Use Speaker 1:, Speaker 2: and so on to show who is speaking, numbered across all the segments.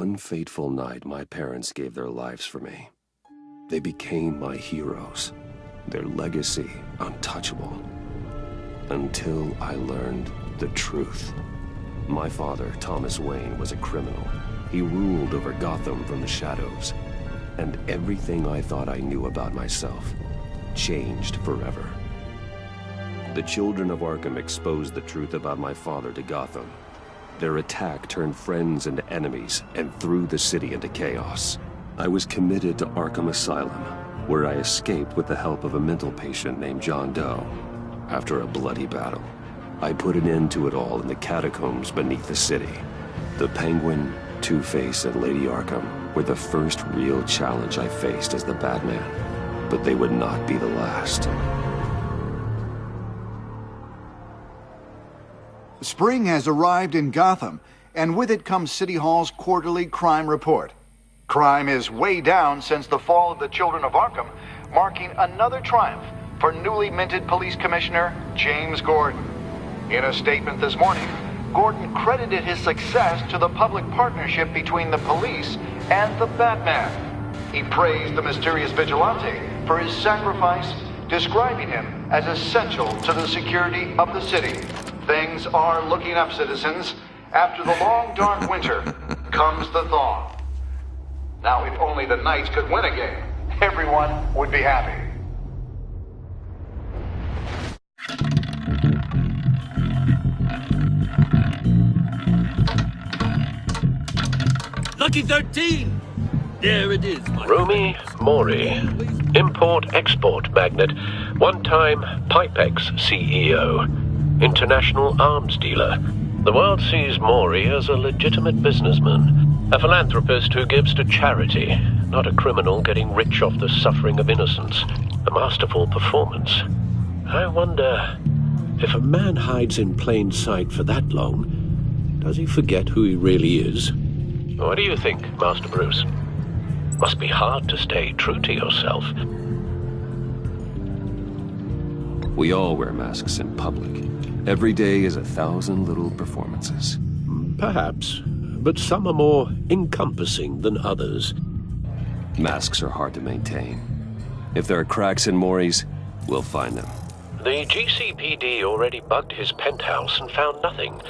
Speaker 1: one fateful night, my parents gave their lives for me. They became my heroes, their legacy untouchable. Until I learned the truth. My father, Thomas Wayne, was a criminal. He ruled over Gotham from the shadows. And everything I thought I knew about myself changed forever. The children of Arkham exposed the truth about my father to Gotham. Their attack turned friends into enemies and threw the city into chaos. I was committed to Arkham Asylum, where I escaped with the help of a mental patient named John Doe. After a bloody battle, I put an end to it all in the catacombs beneath the city. The Penguin, Two-Face, and Lady Arkham were the first real challenge I faced as the Batman, but they would not be the last.
Speaker 2: Spring has arrived in Gotham, and with it comes City Hall's quarterly crime report. Crime is way down since the fall of the Children of Arkham, marking another triumph for newly minted Police Commissioner James Gordon. In a statement this morning, Gordon credited his success to the public partnership between the police and the Batman. He praised the mysterious vigilante for his sacrifice, describing him as essential to the security of the city. Things are looking up, citizens. After the long, dark winter comes the thaw. Now, if only the Knights could win a game, everyone would be happy.
Speaker 3: Lucky 13! There it is, my
Speaker 4: Rumi Mori, import-export magnate, one-time Pipex CEO, international arms dealer. The world sees Mori as a legitimate businessman, a philanthropist who gives to charity, not a criminal getting rich off the suffering of innocence. A masterful performance. I wonder, if a man hides in plain sight for that long, does he forget who he really is? What do you think, Master Bruce? Must be hard to stay true to yourself.
Speaker 1: We all wear masks in public. Every day is 1,000 little performances.
Speaker 4: Perhaps, but some are more encompassing than others.
Speaker 1: Masks are hard to maintain. If there are cracks in Mori's, we'll find them.
Speaker 4: The GCPD already bugged his penthouse and found nothing,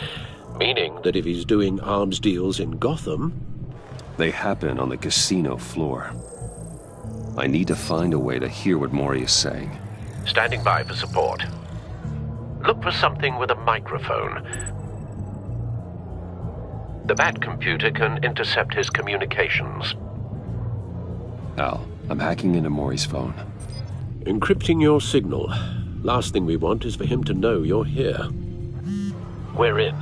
Speaker 4: meaning that if he's doing arms deals in Gotham...
Speaker 1: They happen on the casino floor. I need to find a way to hear what Mori is saying.
Speaker 4: Standing by for support. Look for something with a microphone. The Bat computer can intercept his communications.
Speaker 1: Al, I'm hacking into Mori's phone.
Speaker 4: Encrypting your signal. Last thing we want is for him to know you're here. We're in.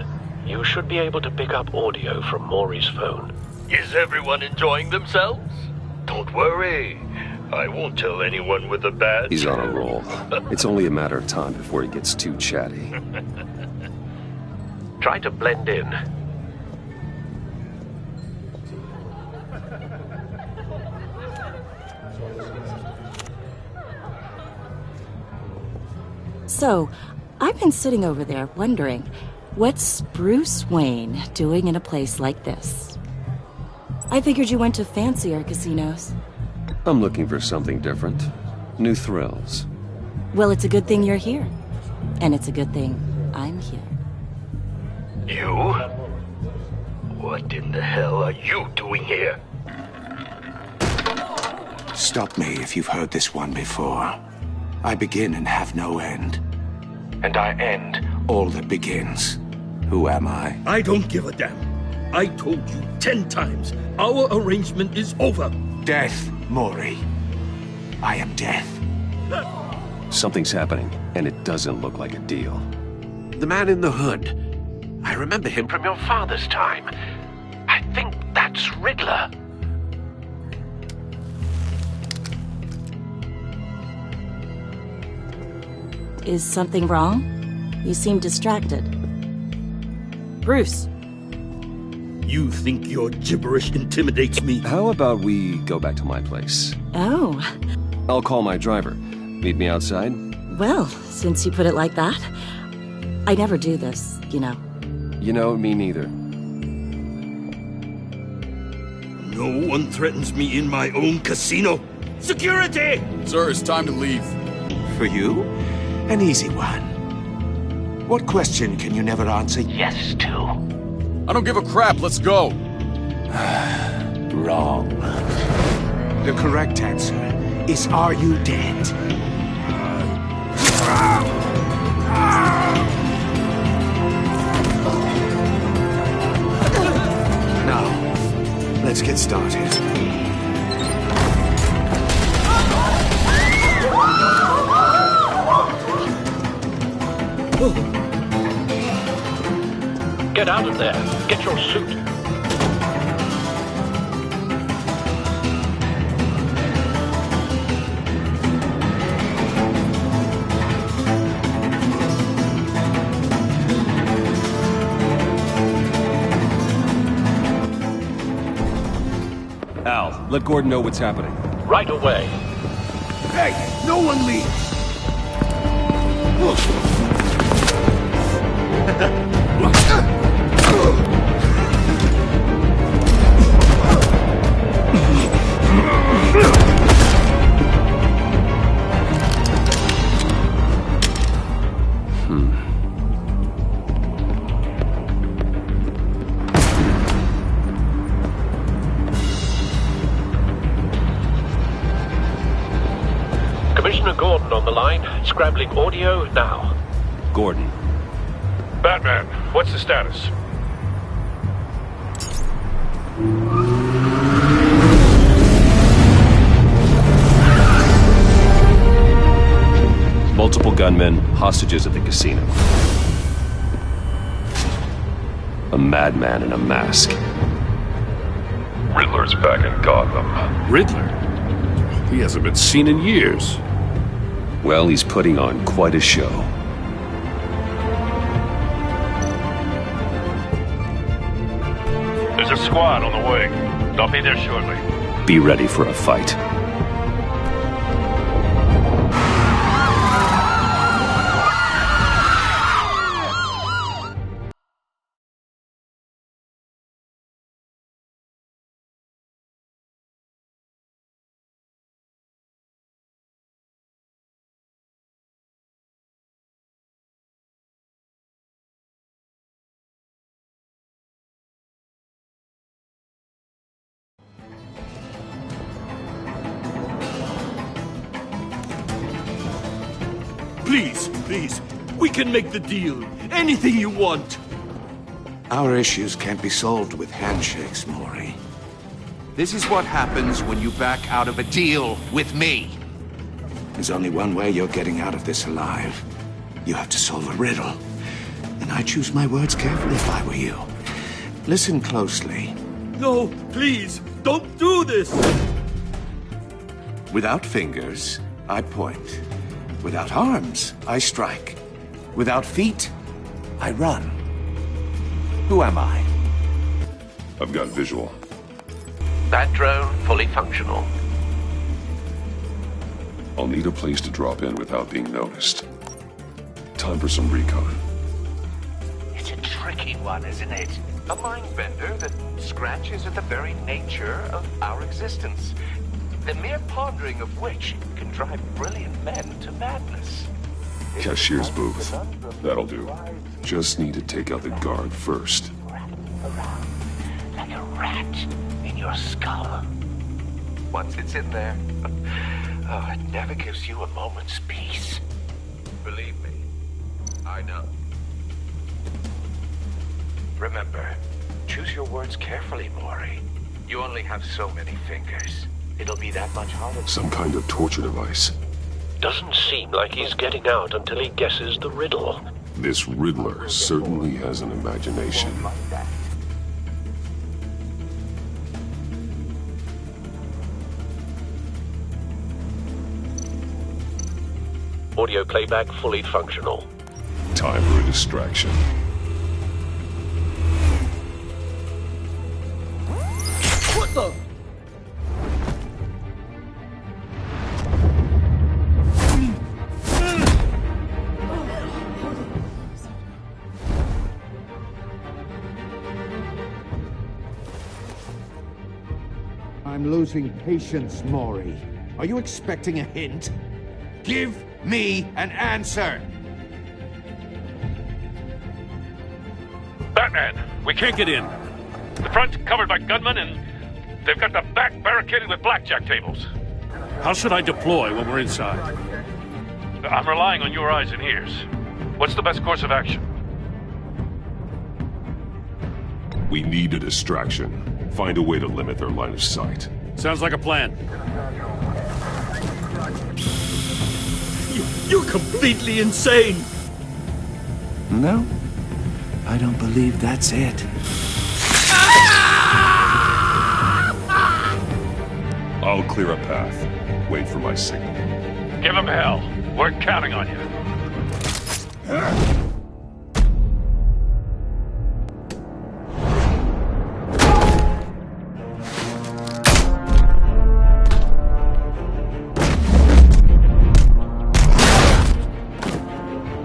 Speaker 4: You should be able to pick up audio from Mori's phone.
Speaker 3: Is everyone enjoying themselves? Don't worry. I won't tell anyone with a badge.
Speaker 1: He's on a roll. It's only a matter of time before he gets too chatty.
Speaker 4: Try to blend in.
Speaker 5: So, I've been sitting over there wondering, what's Bruce Wayne doing in a place like this? I figured you went to fancier casinos.
Speaker 1: I'm looking for something different. New thrills.
Speaker 5: Well, it's a good thing you're here. And it's a good thing I'm here.
Speaker 3: You? What in the hell are you doing here?
Speaker 6: Stop me if you've heard this one before. I begin and have no end. And I end all that begins. Who am I?
Speaker 3: I don't give a damn. I told you 10 times. Our arrangement is over.
Speaker 6: Death, Mori. I am death.
Speaker 1: Something's happening, and it doesn't look like a deal.
Speaker 4: The man in the hood. I remember him from your father's time. I think that's Riddler.
Speaker 5: Is something wrong? You seem distracted. Bruce.
Speaker 3: You think your gibberish intimidates me?
Speaker 1: How about we go back to my place?
Speaker 5: Oh.
Speaker 1: I'll call my driver. Meet me outside?
Speaker 5: Well, since you put it like that, I never do this, you know.
Speaker 1: You know, me neither.
Speaker 3: No one threatens me in my own casino. Security!
Speaker 7: Sir, it's time to leave.
Speaker 6: For you, an easy one. What question can you never answer yes to?
Speaker 7: I don't give a crap, let's go.
Speaker 6: Wrong. The correct answer is, are you dead? Now, let's get started.
Speaker 4: Get out of there. Get your suit.
Speaker 1: Al, let Gordon know what's happening.
Speaker 4: Right away.
Speaker 6: Hey, no one leave!
Speaker 4: Commissioner Gordon on the line. Scrambling audio now.
Speaker 1: Gordon.
Speaker 3: Batman, what's the status?
Speaker 1: Multiple gunmen, hostages at the casino. A madman in a mask.
Speaker 8: Riddler's back in Gotham.
Speaker 3: Riddler? He hasn't been seen in years.
Speaker 1: Well, he's putting on quite a show.
Speaker 3: There's a squad on the way. I'll be there shortly.
Speaker 1: Be ready for a fight.
Speaker 3: Please, we can make the deal. Anything you want.
Speaker 6: Our issues can't be solved with handshakes, Maury.
Speaker 9: This is what happens when you back out of a deal with me.
Speaker 6: There's only one way you're getting out of this alive. You have to solve a riddle. And I choose my words carefully if I were you. Listen closely.
Speaker 3: No, please, don't do this.
Speaker 6: Without fingers, I point. Without arms, I strike. Without feet, I run. Who am I?
Speaker 8: I've got visual.
Speaker 4: That drone fully functional.
Speaker 8: I'll need a place to drop in without being noticed. Time for some recon.
Speaker 9: It's a tricky one, isn't it? A mind bender that scratches at the very nature of our existence. The mere pondering of which can drive brilliant men to madness.
Speaker 8: Cashier's booth. That'll do. Just need to take out the guard first.
Speaker 9: Around like a rat in your skull. Once it's in there, oh, it never gives you a moment's peace. Believe me, I know. Remember, choose your words carefully, Maury. You only have so many fingers. It'll be that much harder.
Speaker 8: Some kind of torture device.
Speaker 4: Doesn't seem like he's getting out until he guesses the riddle.
Speaker 8: This Riddler certainly has an imagination.
Speaker 4: Audio playback fully functional.
Speaker 8: Time for a distraction.
Speaker 3: What the?
Speaker 6: I'm losing patience, Maury. Are you expecting a hint? Give me an answer!
Speaker 10: Batman, we can't get in. The front's covered by gunmen, and they've got the back barricaded with blackjack tables. How should I deploy when we're inside? I'm relying on your eyes and ears. What's the best course of action?
Speaker 8: We need a distraction. Find a way to limit their line of sight.
Speaker 10: Sounds like a plan. You're completely insane!
Speaker 6: No, I don't believe that's it.
Speaker 8: I'll clear a path. Wait for my signal.
Speaker 10: Give him hell. We're counting on you.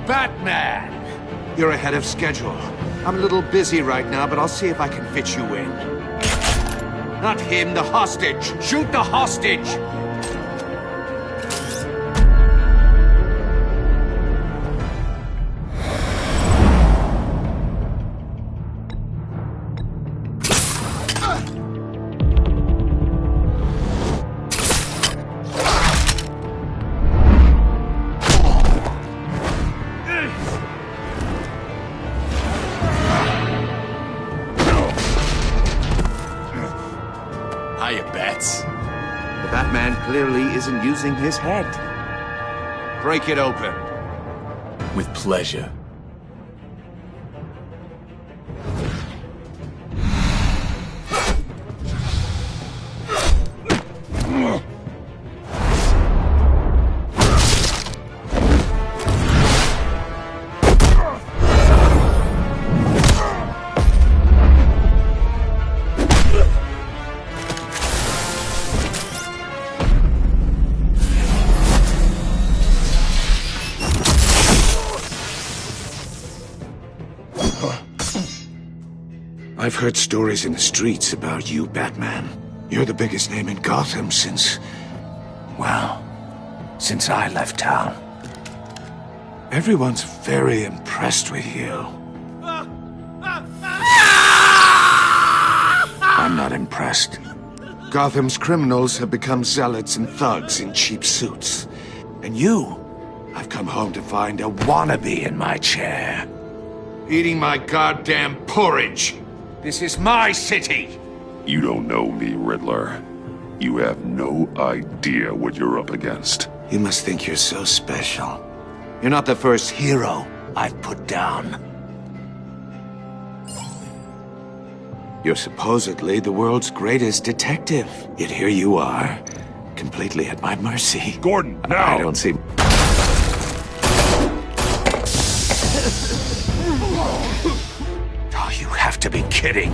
Speaker 6: Batman! You're ahead of schedule. I'm a little busy right now, but I'll see if I can fit you in. Not him, the hostage! Shoot the hostage! The Batman clearly isn't using his head. Break it open.
Speaker 7: With pleasure.
Speaker 6: I've heard stories in the streets about you, Batman. You're the biggest name in Gotham since I left town. Everyone's very impressed with you. I'm not impressed. Gotham's criminals have become zealots and thugs in cheap suits. And you, I've come home to find a wannabe in my chair. Eating my goddamn porridge. This is my city!
Speaker 8: You don't know me, Riddler. You have no idea what you're up against.
Speaker 6: You must think you're so special. You're not the first hero I've put down. You're supposedly the world's greatest detective. Yet here you are, completely at my mercy.
Speaker 8: Gordon, now!
Speaker 6: I don't see... Oh, you have to be kidding.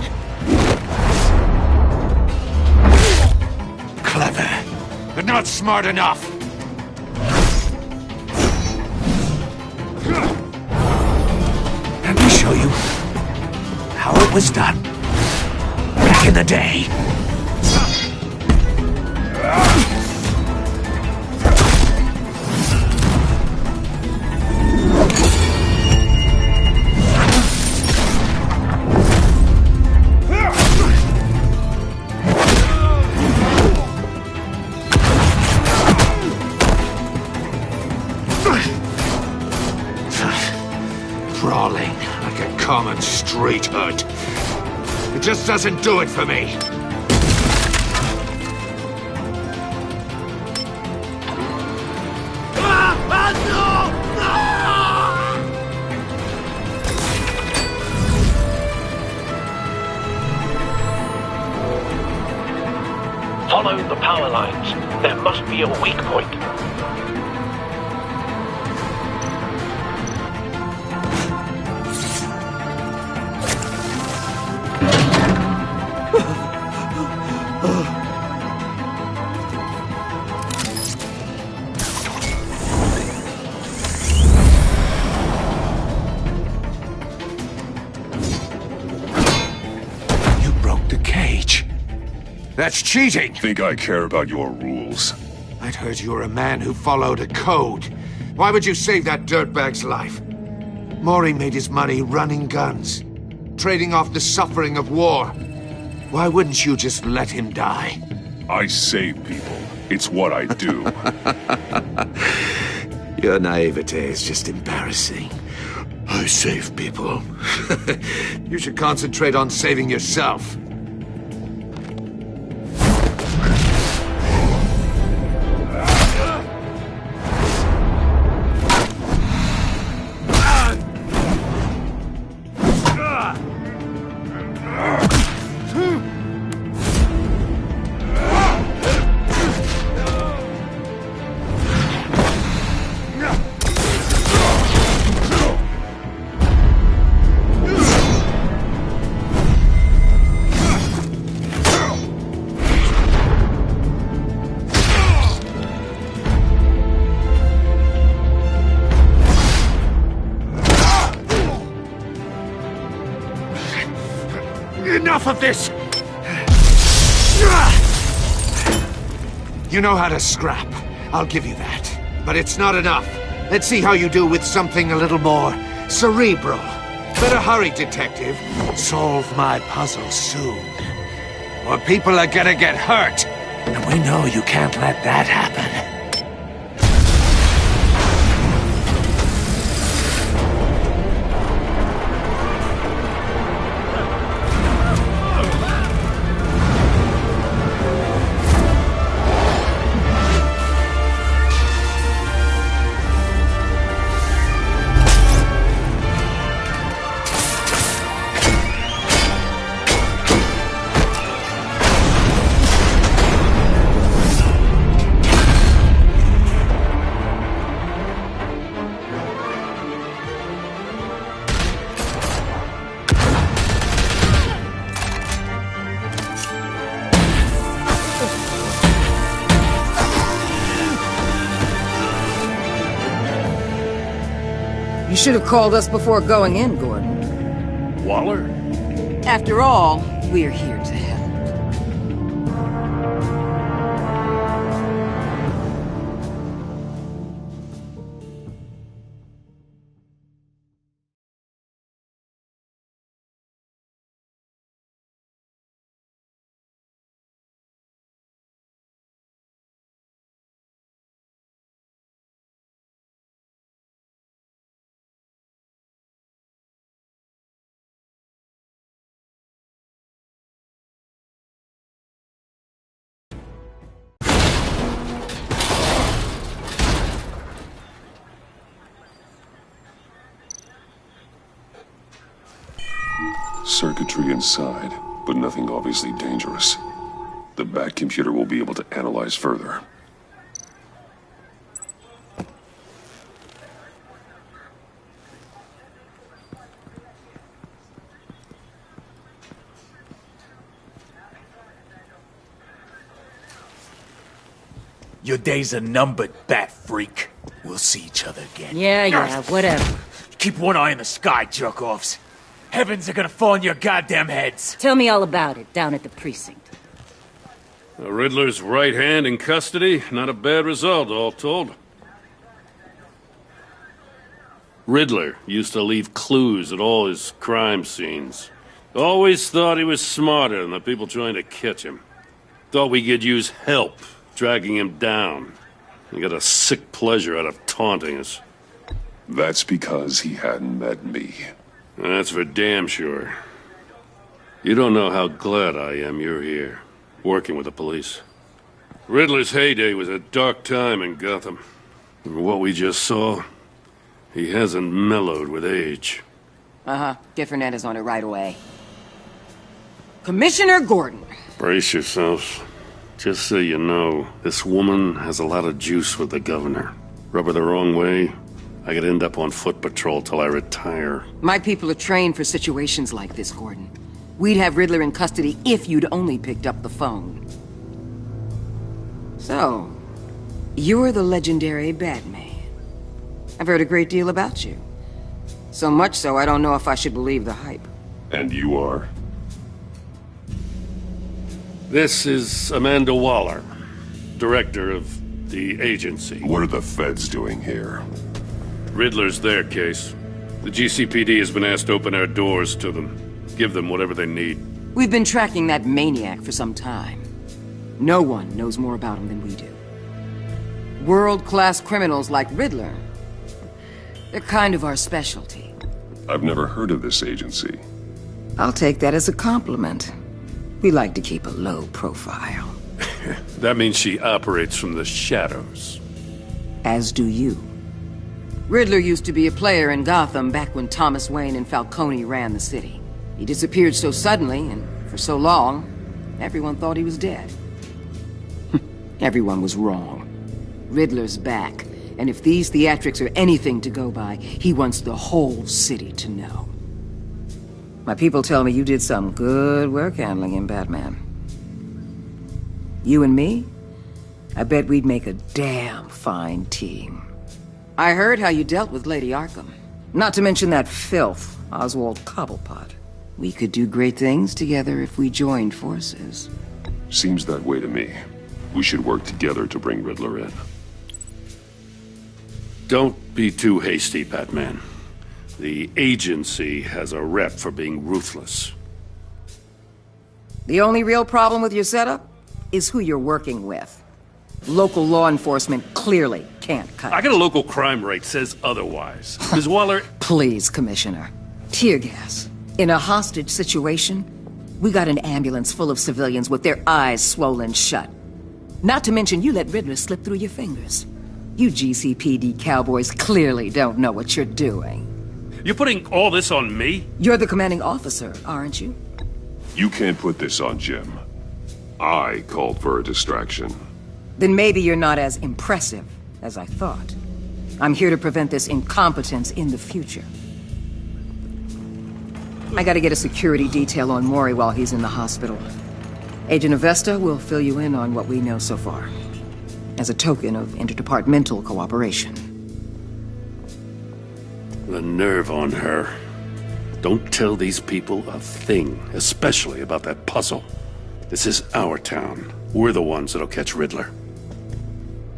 Speaker 6: Clever, but not smart enough. Let me show you how it was done back in the day. Brawling like a common street hood. It just doesn't do it for me.
Speaker 4: Follow the power lines. There must be a weak point.
Speaker 6: That's cheating!
Speaker 8: Think I care about your rules?
Speaker 6: I'd heard you were a man who followed a code. Why would you save that dirtbag's life? Maury made his money running guns, trading off the suffering of war. Why wouldn't you just let him die?
Speaker 8: I save people. It's what I do.
Speaker 6: Your naivete is just embarrassing. I save people. You should concentrate on saving yourself.
Speaker 11: Enough of this!
Speaker 6: You know how to scrap. I'll give you that. But it's not enough. Let's see how you do with something a little more cerebral. Better hurry, detective. Solve my puzzle soon. Or people are gonna get hurt. And we know you can't let that happen.
Speaker 12: You should have called us before going in, Gordon.
Speaker 10: Waller?
Speaker 12: After all, we're here to help.
Speaker 8: Circuitry inside, but nothing obviously dangerous. The back computer will be able to analyze further.
Speaker 7: Your days are numbered, bat freak. We'll see each other again.
Speaker 5: Yeah, whatever.
Speaker 7: Keep one eye in the sky, jerk-offs. Heavens are gonna fall on your goddamn heads.
Speaker 5: Tell me all about it, down at the precinct.
Speaker 10: The Riddler's right hand in custody. Not a bad result, all told. Riddler used to leave clues at all his crime scenes. Always thought he was smarter than the people trying to catch him. Thought we could use help dragging him down. He got a sick pleasure out of taunting us.
Speaker 8: That's because he hadn't met me.
Speaker 10: That's for damn sure. You don't know how glad I am you're here, working with the police. Riddler's heyday was a dark time in Gotham. From what we just saw, he hasn't mellowed with age.
Speaker 12: Get Fernandez on it right away. Commissioner Gordon.
Speaker 10: Brace yourselves. Just so you know, this woman has a lot of juice with the governor. Rub her the wrong way, I could end up on foot patrol till I retire.
Speaker 12: My people are trained for situations like this, Gordon. We'd have Riddler in custody if you'd only picked up the phone. So, you're the legendary Batman. I've heard a great deal about you. So much so, I don't know if I should believe the hype.
Speaker 8: And you are?
Speaker 10: This is Amanda Waller, director of the agency.
Speaker 8: What are the feds doing here?
Speaker 10: Riddler's their case. The GCPD has been asked to open our doors to them. Give them whatever they need.
Speaker 12: We've been tracking that maniac for some time. No one knows more about him than we do. World-class criminals like Riddler, they're kind of our specialty.
Speaker 8: I've never heard of this agency.
Speaker 12: I'll take that as a compliment. We like to keep a low profile.
Speaker 10: That means she operates from the shadows.
Speaker 12: As do you. Riddler used to be a player in Gotham back when Thomas Wayne and Falcone ran the city. He disappeared so suddenly and for so long, everyone thought he was dead. Everyone was wrong. Riddler's back, and if these theatrics are anything to go by, he wants the whole city to know. My people tell me you did some good work handling him, Batman. You and me? I bet we'd make a damn fine team. I heard how you dealt with Lady Arkham. Not to mention that filth, Oswald Cobblepot. We could do great things together if we joined forces.
Speaker 8: Seems that way to me. We should work together to bring Riddler in.
Speaker 10: Don't be too hasty, Batman. The agency has a rep for being ruthless.
Speaker 12: The only real problem with your setup is who you're working with. Local law enforcement clearly can't cut it.
Speaker 10: I got a local crime rate says otherwise. Ms. Waller...
Speaker 12: Please, Commissioner. Tear gas. In a hostage situation, we got an ambulance full of civilians with their eyes swollen shut. Not to mention you let Riddler slip through your fingers. You GCPD cowboys clearly don't know what you're doing.
Speaker 10: You're putting all this on me?
Speaker 12: You're the commanding officer, aren't you?
Speaker 8: You can't put this on Jim. I called for a distraction.
Speaker 12: Then maybe you're not as impressive as I thought. I'm here to prevent this incompetence in the future. I gotta get a security detail on Maury while he's in the hospital. Agent Avesta will fill you in on what we know so far, as a token of interdepartmental cooperation.
Speaker 10: The nerve on her. Don't tell these people a thing, especially about that puzzle. This is our town. We're the ones that'll catch Riddler.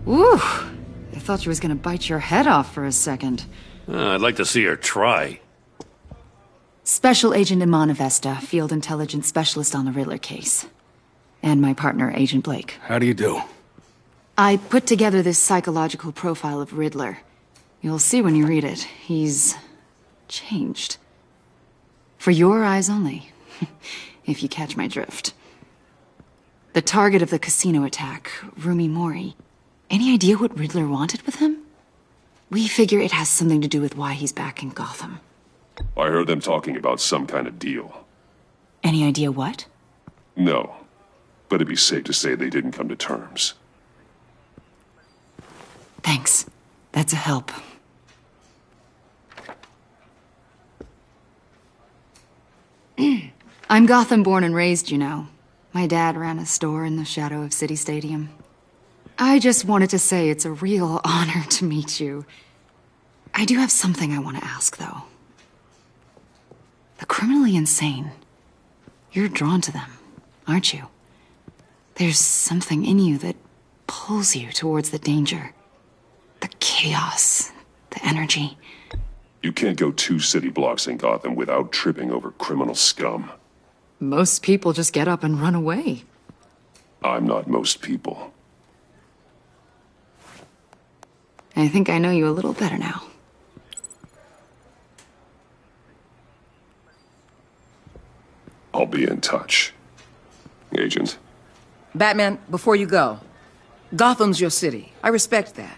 Speaker 11: Ooh, I thought she was gonna bite your head off for a second.
Speaker 10: I'd like to see her try.
Speaker 11: Special Agent Iman Avesta, Field Intelligence Specialist on the Riddler case. And my partner, Agent Blake.
Speaker 6: How do you do?
Speaker 11: I put together this psychological profile of Riddler. You'll see when you read it. He's changed. For your eyes only, if you catch my drift. The target of the casino attack, Rumi Mori. Any idea what Riddler wanted with him? We figure it has something to do with why he's back in Gotham.
Speaker 8: I heard them talking about some kind of deal.
Speaker 11: Any idea what?
Speaker 8: No, but it'd be safe to say they didn't come to terms.
Speaker 11: Thanks. That's a help. I'm Gotham born and raised, you know. My dad ran a store in the shadow of City Stadium. I just wanted to say it's a real honor to meet you. I do have something I want to ask, though. The criminally insane. You're drawn to them, aren't you? There's something in you that pulls you towards the danger. The chaos, the energy.
Speaker 8: You can't go 2 city blocks in Gotham without tripping over criminal scum.
Speaker 11: Most people just get up and run away.
Speaker 8: I'm not most people.
Speaker 11: I think I know you a little better now.
Speaker 8: I'll be in touch. Agent.
Speaker 12: Batman, before you go, Gotham's your city. I respect that.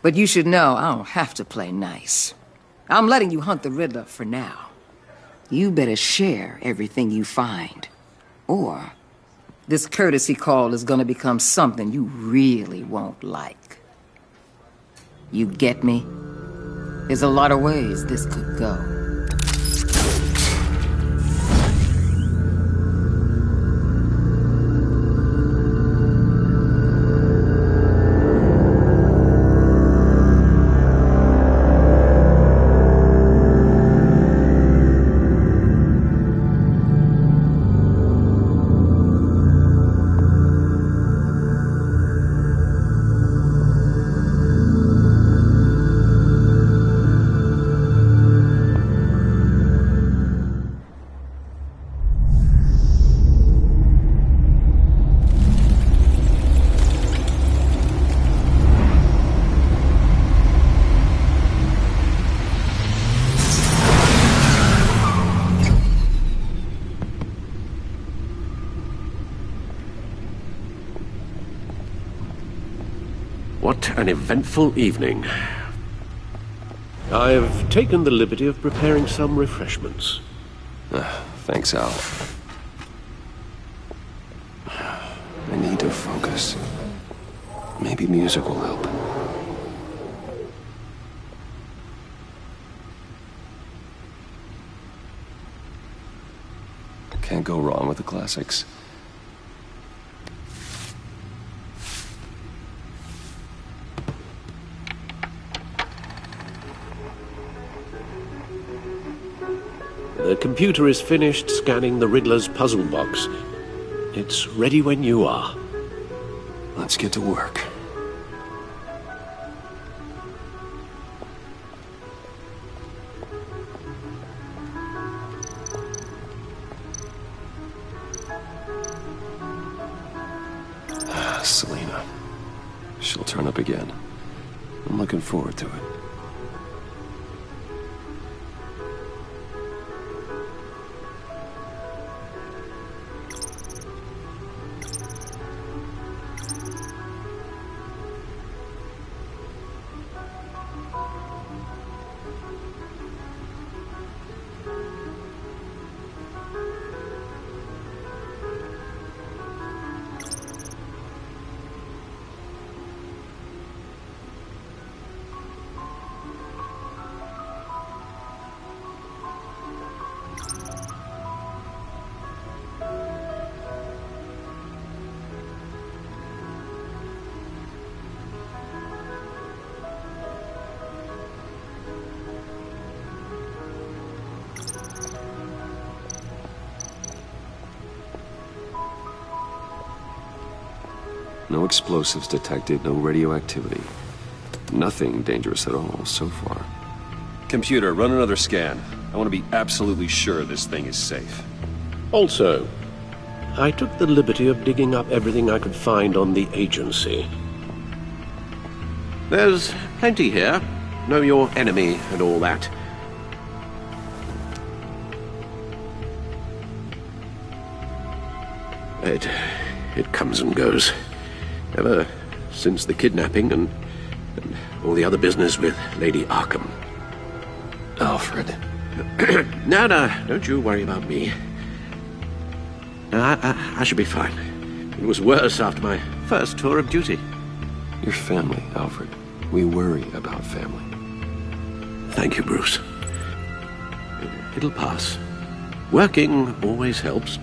Speaker 12: But you should know I don't have to play nice. I'm letting you hunt the Riddler for now. You better share everything you find. Or this courtesy call is gonna become something you really won't like. You get me? There's a lot of ways this could go.
Speaker 4: What an eventful evening. I've taken the liberty of preparing some refreshments.
Speaker 1: Thanks, Al. I need to focus. Maybe music will help. Can't go wrong with the classics.
Speaker 4: The computer is finished scanning the Riddler's puzzle box. It's ready when you are.
Speaker 1: Let's get to work. Selena. She'll turn up again. I'm looking forward to it. No explosives detected, no radioactivity. Nothing dangerous at all so far. Computer, run another scan. I want to be absolutely sure this thing is safe.
Speaker 4: Also, I took the liberty of digging up everything I could find on the agency. There's plenty here. Know your enemy and all that. It comes and goes. Ever since the kidnapping and all the other business with Lady Arkham.
Speaker 1: Alfred.
Speaker 4: No, don't you worry about me. No, I should be fine. It was worse after my first tour of duty.
Speaker 1: Your family, Alfred. We worry about family.
Speaker 4: Thank you, Bruce. It'll pass. Working always helps.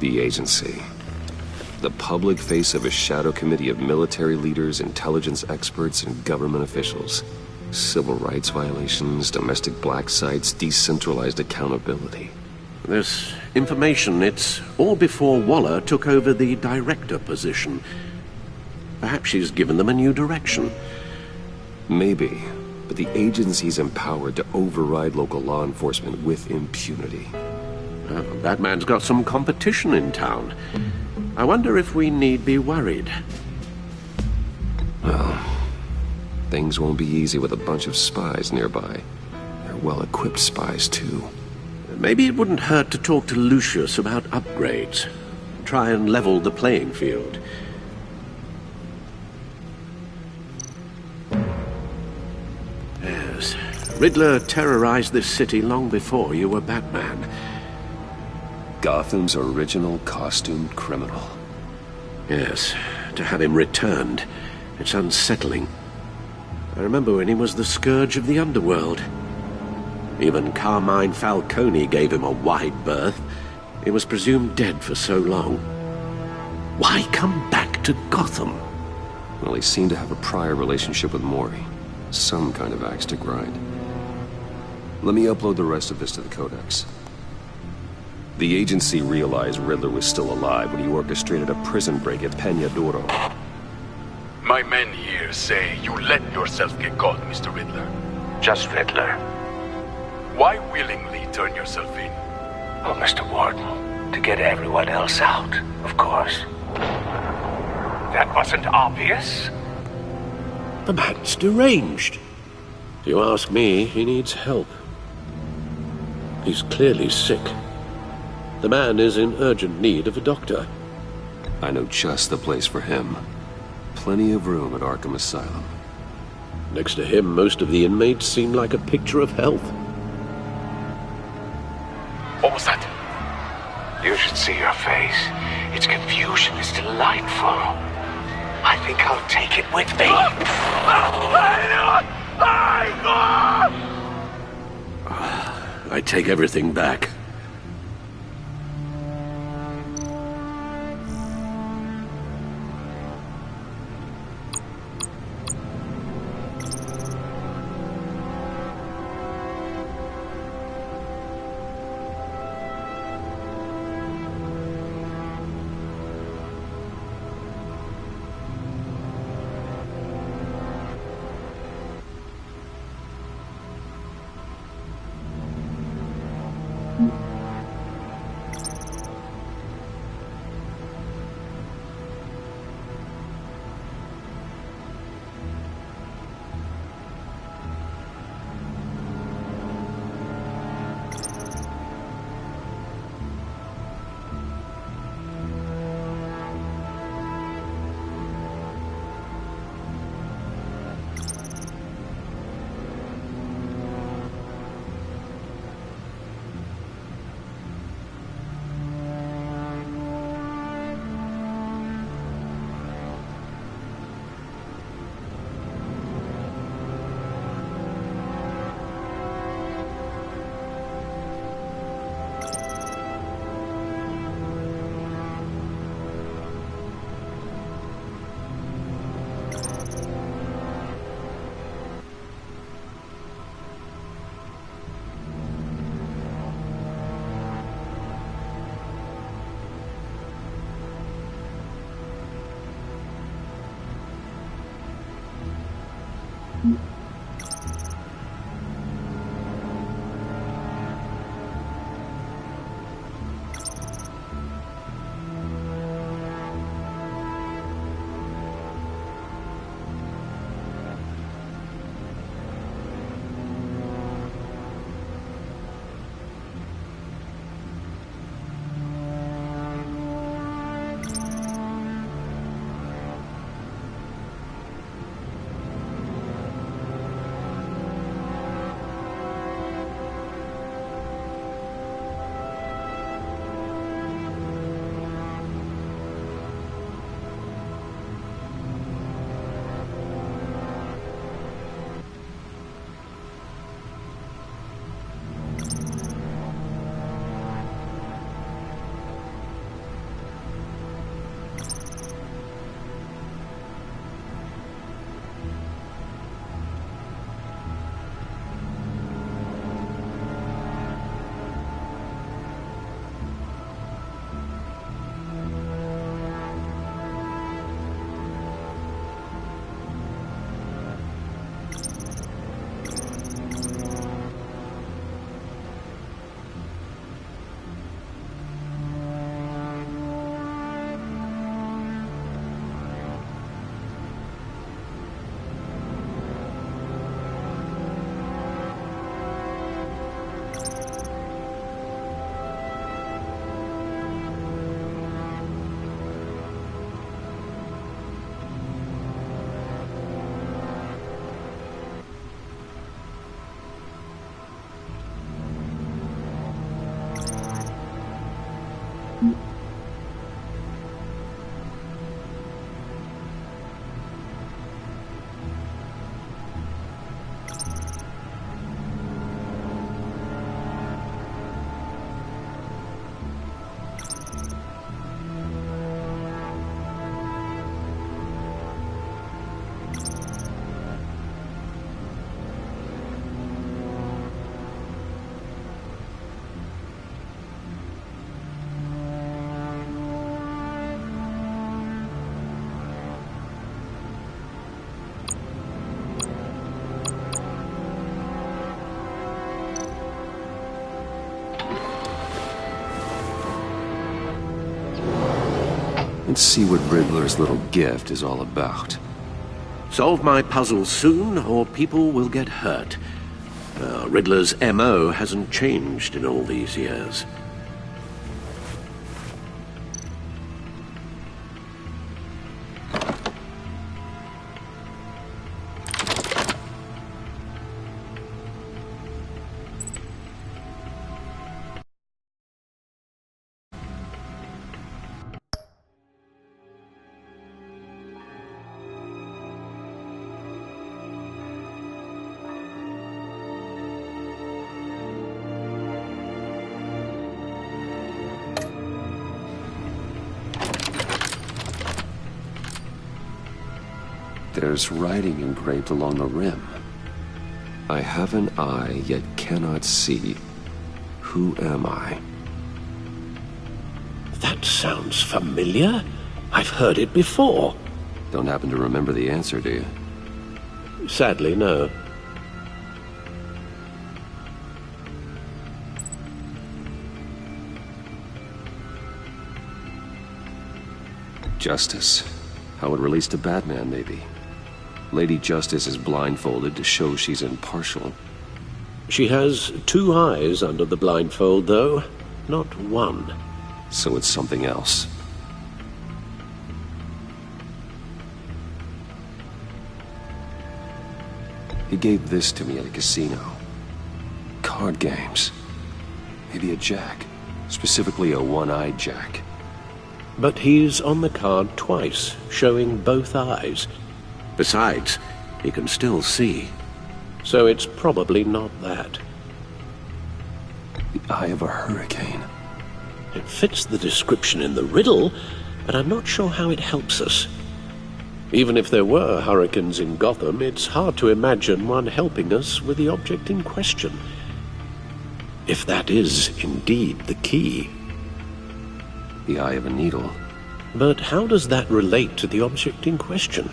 Speaker 1: The agency. The public face of a shadow committee of military leaders, intelligence experts, and government officials. Civil rights violations, domestic black sites, decentralized accountability.
Speaker 4: This information, it's all before Waller took over the director position. Perhaps she's given them a new direction.
Speaker 1: Maybe, but the agency's empowered to override local law enforcement with impunity.
Speaker 4: Batman's got some competition in town. I wonder if we need be worried.
Speaker 1: Well, things won't be easy with a bunch of spies nearby. They're well-equipped spies, too.
Speaker 4: Maybe it wouldn't hurt to talk to Lucius about upgrades. Try and level the playing field. Yes, Riddler terrorized this city long before you were Batman.
Speaker 1: Gotham's original costumed criminal.
Speaker 4: Yes, to have him returned, it's unsettling. I remember when he was the scourge of the underworld. Even Carmine Falcone gave him a wide berth. He was presumed dead for so long. Why come back to Gotham?
Speaker 1: Well, he seemed to have a prior relationship with Mori. Some kind of axe to grind. Let me upload the rest of this to the Codex. The agency realized Riddler was still alive when he orchestrated a prison break at Peña Duro.
Speaker 13: My men here say you let yourself get caught, Mr. Riddler.
Speaker 9: Just Riddler.
Speaker 13: Why willingly turn yourself in?
Speaker 9: Oh, Mr. Warden, to get everyone else out, of course. That wasn't obvious?
Speaker 4: The man's deranged. If you ask me, he needs help. He's clearly sick. The man is in urgent need of a doctor.
Speaker 1: I know just the place for him. Plenty of room at Arkham Asylum.
Speaker 4: Next to him, most of the inmates seem like a picture of health.
Speaker 13: What was that?
Speaker 9: You should see your face. Its confusion is delightful. I think I'll take it with me.
Speaker 4: I take everything back.
Speaker 1: Let's see what Riddler's little gift is all about.
Speaker 4: Solve my puzzle soon, or people will get hurt. Riddler's MO hasn't changed in all these years.
Speaker 1: There's writing engraved along the rim. I have an eye, yet cannot see. Who am I?
Speaker 4: That sounds familiar. I've heard it before.
Speaker 1: Don't happen to remember the answer, do you?
Speaker 4: Sadly, no.
Speaker 1: Justice. How it relates to Batman, maybe. Lady Justice is blindfolded to show she's impartial.
Speaker 4: She has 2 eyes under the blindfold, though, not 1.
Speaker 1: So it's something else. He gave this to me at a casino. Card games. Maybe a jack. Specifically a one-eyed jack.
Speaker 4: But he's on the card twice, showing both eyes. Besides, he can still see. So it's probably not that.
Speaker 1: The eye of a hurricane.
Speaker 4: It fits the description in the riddle, but I'm not sure how it helps us. Even if there were hurricanes in Gotham, it's hard to imagine one helping us with the object in question. If that is indeed the key.
Speaker 1: The eye of a needle.
Speaker 4: But how does that relate to the object in question?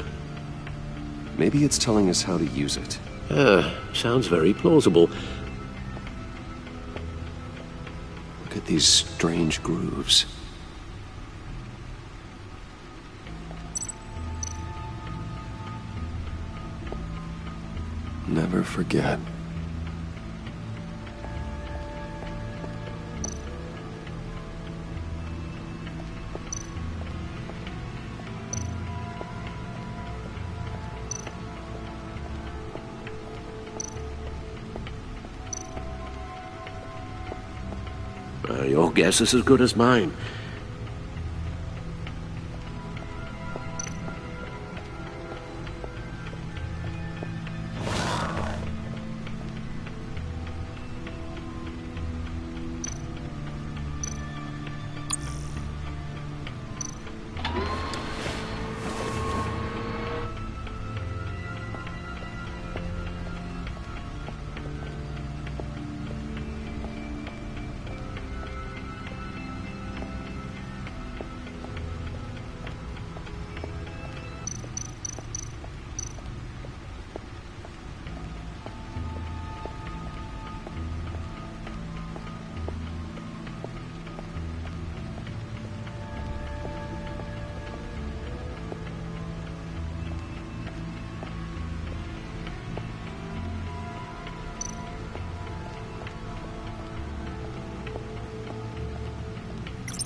Speaker 1: Maybe it's telling us how to use it.
Speaker 4: Sounds very plausible.
Speaker 1: Look at these strange grooves. Never forget.
Speaker 4: Your guess is as good as mine.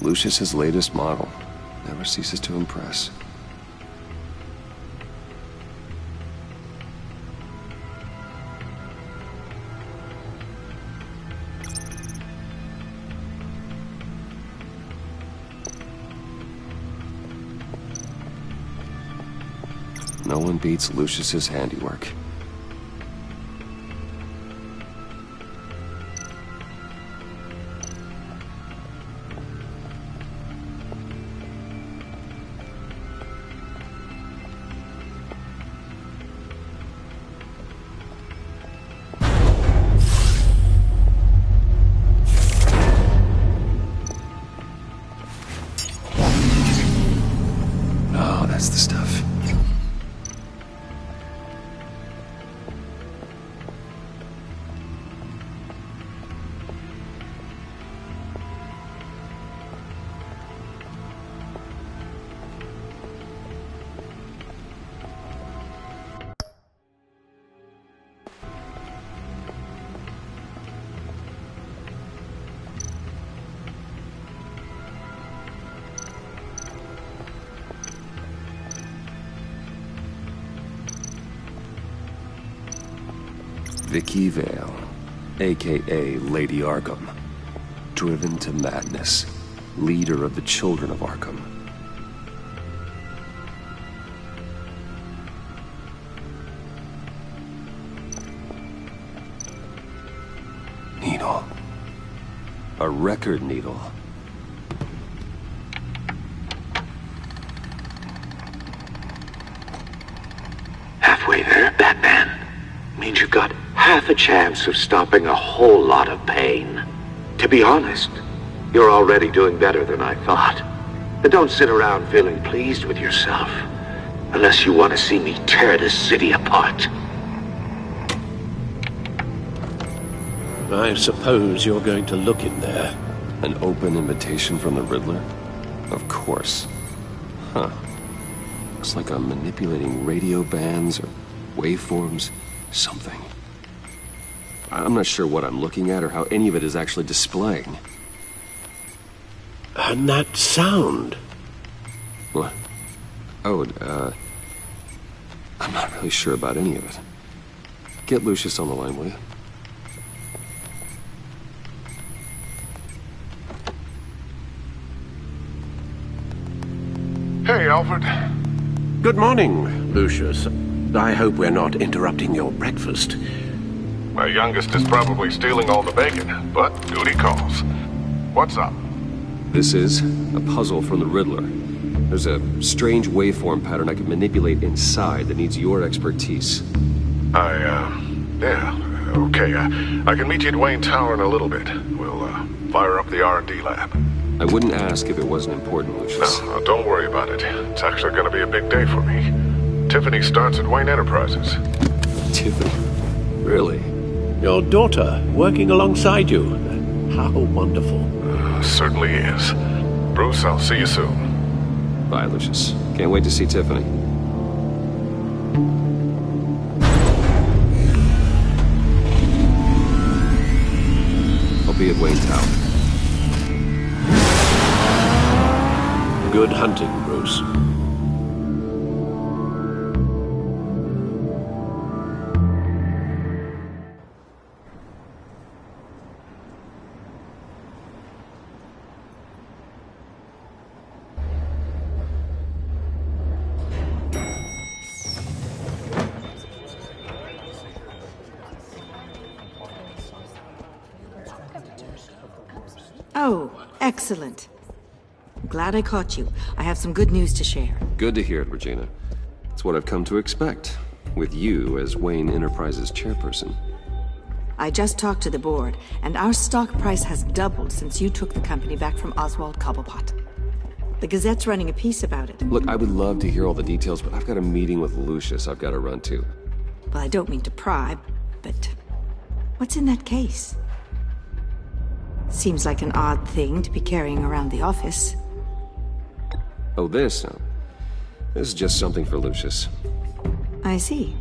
Speaker 1: Lucius's latest model. Never ceases to impress. No one beats Lucius's handiwork. Vicky Vale, a.k.a. Lady Arkham. Driven to madness. Leader of the Children of Arkham. Needle. A record needle.
Speaker 14: Halfway there, Batman. Means you've got half a chance of stopping a whole lot of pain. To be honest, you're already doing better than I thought. But don't sit around feeling pleased with yourself. Unless you want to see me tear this city apart.
Speaker 3: I suppose you're going to look in there.
Speaker 1: An open invitation from the Riddler? Of course. Huh. Looks like I'm manipulating radio bands or waveforms. Something. I'm not sure what I'm looking at or how any of it is actually displaying.
Speaker 3: And that sound?
Speaker 1: What? Oh, I'm not really sure about any of it. Get Lucius on the line, will you?
Speaker 15: Hey, Alfred.
Speaker 3: Good morning, Lucius. I hope we're not interrupting your breakfast.
Speaker 15: My youngest is probably stealing all the bacon, but duty calls. What's up?
Speaker 1: This is a puzzle from the Riddler. There's a strange waveform pattern I can manipulate inside that needs your expertise.
Speaker 15: Yeah, okay. I can meet you at Wayne Tower in a little bit. We'll, fire up the R&D lab.
Speaker 1: I wouldn't ask if it wasn't important, Lucius.
Speaker 15: No, don't worry about it. It's actually gonna be a big day for me. Tiffany starts at Wayne Enterprises.
Speaker 1: Tiffany? Really?
Speaker 3: Your daughter working alongside you. How wonderful.
Speaker 15: Certainly is. Bruce, I'll see you soon.
Speaker 1: Bye, Lucius. Can't wait to see Tiffany. I'll be at Wayne Tower.
Speaker 3: Good hunting, Bruce.
Speaker 16: Oh, excellent. I'm glad I caught you. I have some good news to share.
Speaker 1: Good to hear it, Regina. It's what I've come to expect, with you as Wayne Enterprises chairperson.
Speaker 16: I just talked to the board, and our stock price has doubled since you took the company back from Oswald Cobblepot. The Gazette's running a piece about it.
Speaker 1: Look, I would love to hear all the details, but I've got a meeting with Lucius I've got to run to.
Speaker 16: Well, I don't mean to pry, but what's in that case? Seems like an odd thing to be carrying around the office.
Speaker 1: Oh, this? No. This is just something for Lucius.
Speaker 16: I see.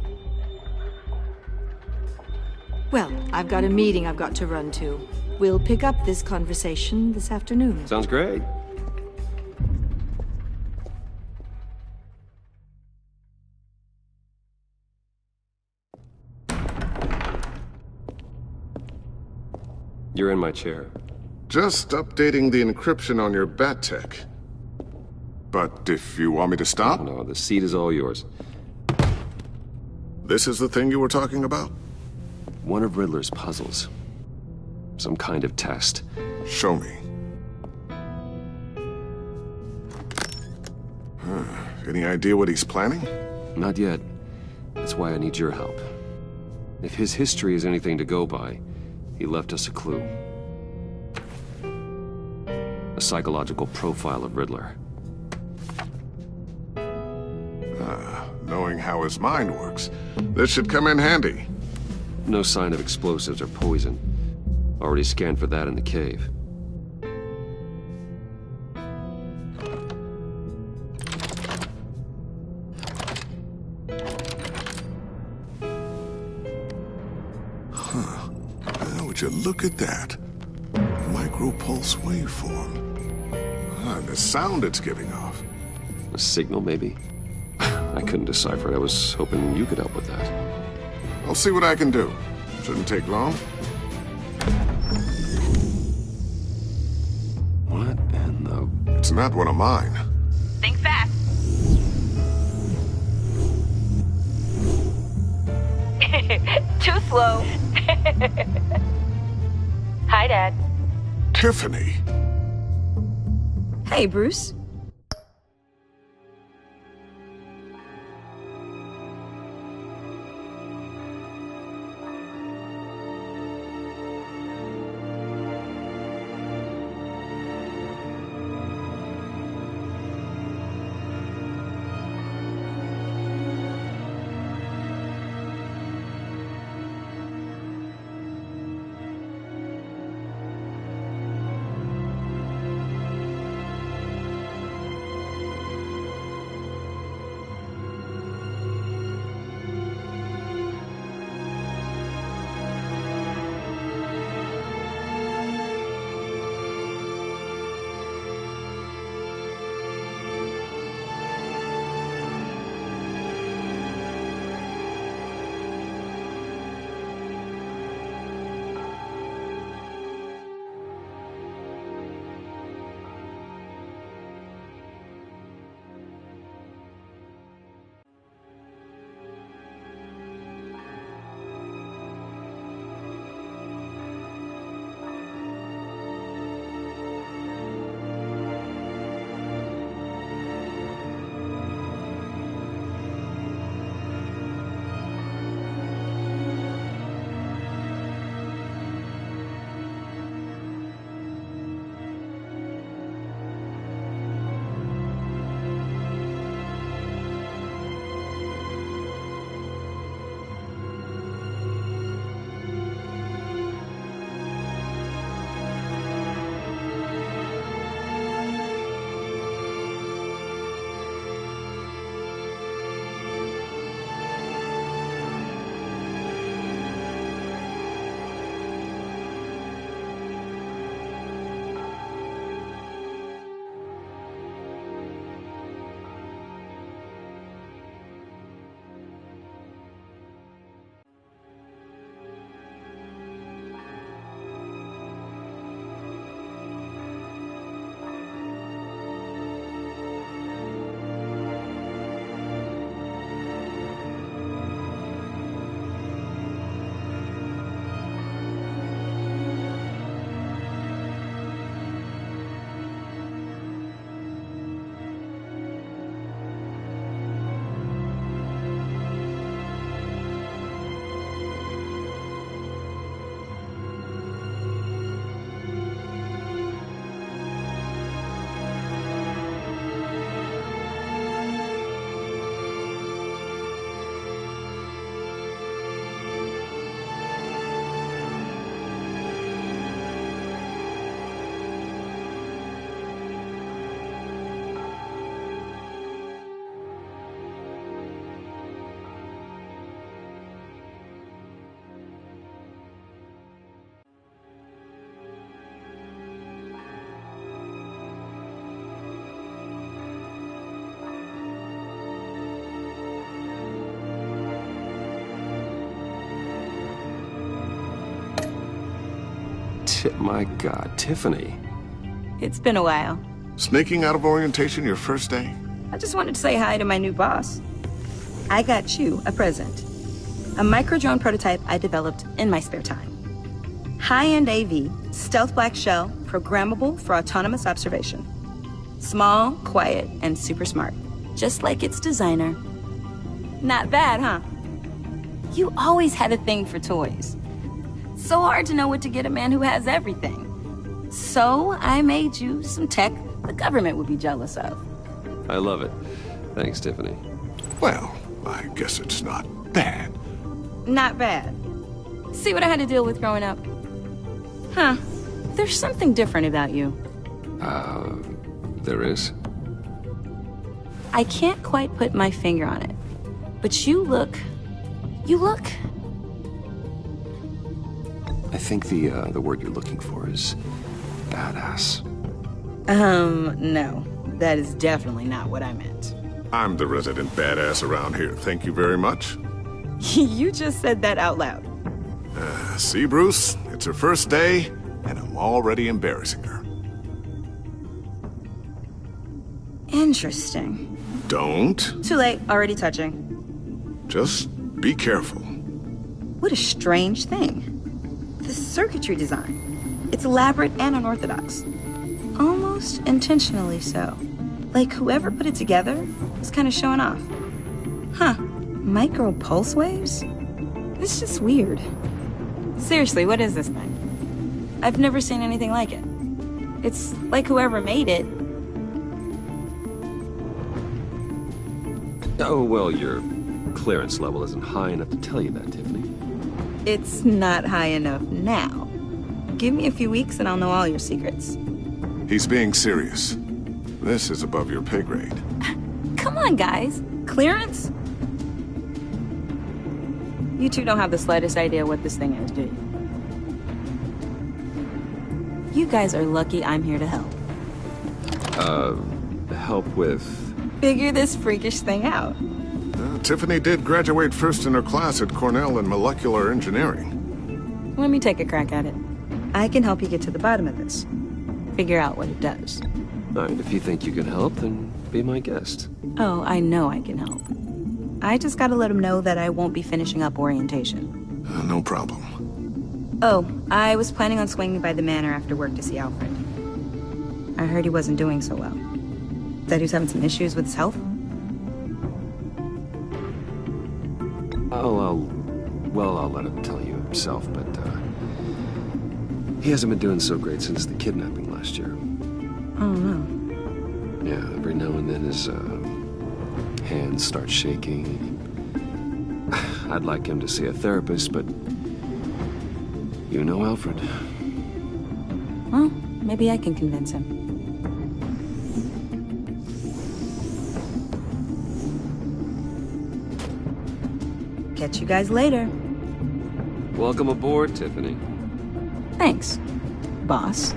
Speaker 16: Well, I've got a meeting I've got to run to. We'll pick up this conversation this afternoon.
Speaker 1: Sounds great. You're in my chair.
Speaker 15: Just updating the encryption on your bat tech. But if you want me to stop?
Speaker 1: No, the seat is all yours.
Speaker 15: This is the thing you were talking about?
Speaker 1: One of Riddler's puzzles. Some kind of test.
Speaker 15: Show me. Any idea what he's planning?
Speaker 1: Not yet. That's why I need your help. If his history is anything to go by, he left us a clue. A psychological profile of Riddler.
Speaker 15: Knowing how his mind works, this should come in handy.
Speaker 1: No sign of explosives or poison. Already scanned for that in the cave.
Speaker 15: Would you look at that? Micropulse waveform. And the sound it's giving off.
Speaker 1: A signal, maybe? I couldn't decipher it. I was hoping you could help with that.
Speaker 15: I'll see what I can do. Shouldn't take long.
Speaker 1: What in the...
Speaker 15: It's not one of mine.
Speaker 17: Think fast. Too slow. Hi, Dad.
Speaker 15: Tiffany.
Speaker 5: Hey, Bruce.
Speaker 1: My God, Tiffany.
Speaker 5: It's been a while.
Speaker 15: Sneaking out of orientation your first day?
Speaker 5: I just wanted to say hi to my new boss. I got you a present. A micro-drone prototype I developed in my spare time. High-end AV, stealth black shell, programmable for autonomous observation. Small, quiet, and super smart. Just like its designer. Not bad, huh? You always had a thing for toys. So hard to know what to get a man who has everything. So I made you some tech the government would be jealous of.
Speaker 1: I love it. Thanks, Tiffany.
Speaker 15: Well, I guess it's not bad.
Speaker 5: Not bad. See what I had to deal with growing up? Huh. There's something different about you.
Speaker 1: There is?
Speaker 5: I can't quite put my finger on it. But you look...
Speaker 1: I think the word you're looking for is badass.
Speaker 5: No. That is definitely not what I meant.
Speaker 15: I'm the resident badass around here. Thank you very much.
Speaker 5: You just said that out loud.
Speaker 15: See, Bruce? It's her first day, and I'm already embarrassing her.
Speaker 5: Interesting.
Speaker 15: Don't.
Speaker 5: Too late, already touching.
Speaker 15: Just be careful.
Speaker 5: What a strange thing. The circuitry design. It's elaborate and unorthodox. Almost intentionally so. Like whoever put it together was kind of showing off. Huh. Micro pulse waves? It's just weird. Seriously, what is this thing? I've never seen anything like it. It's like whoever made it.
Speaker 1: Oh, well, your clearance level isn't high enough to tell you that, Tiffany.
Speaker 5: It's not high enough now. Give me a few weeks and I'll know all your secrets.
Speaker 15: He's being serious. This is above your pay grade.
Speaker 5: Come on, guys. Clearance? You two don't have the slightest idea what this thing is, do you? You guys are lucky I'm here to help.
Speaker 1: Help with...
Speaker 5: Figure this freakish thing out.
Speaker 15: Tiffany did graduate first in her class at Cornell in molecular engineering.
Speaker 5: Let me take a crack at it. I can help you get to the bottom of this. Figure out what it does.
Speaker 1: All right, if you think you can help, then be my guest.
Speaker 5: Oh, I know I can help. I just gotta let him know that I won't be finishing up orientation.
Speaker 15: No problem.
Speaker 5: Oh, I was planning on swinging by the manor after work to see Alfred. I heard he wasn't doing so well. That he was having some issues with his health?
Speaker 1: I'll let him tell you himself, but, he hasn't been doing so great since the kidnapping last year.
Speaker 5: Oh, no.
Speaker 1: Yeah, every now and then his, hands start shaking. I'd like him to see a therapist, but you know Alfred.
Speaker 5: Well, maybe I can convince him. Catch you guys later.
Speaker 1: Welcome aboard, Tiffany.
Speaker 5: Thanks, boss.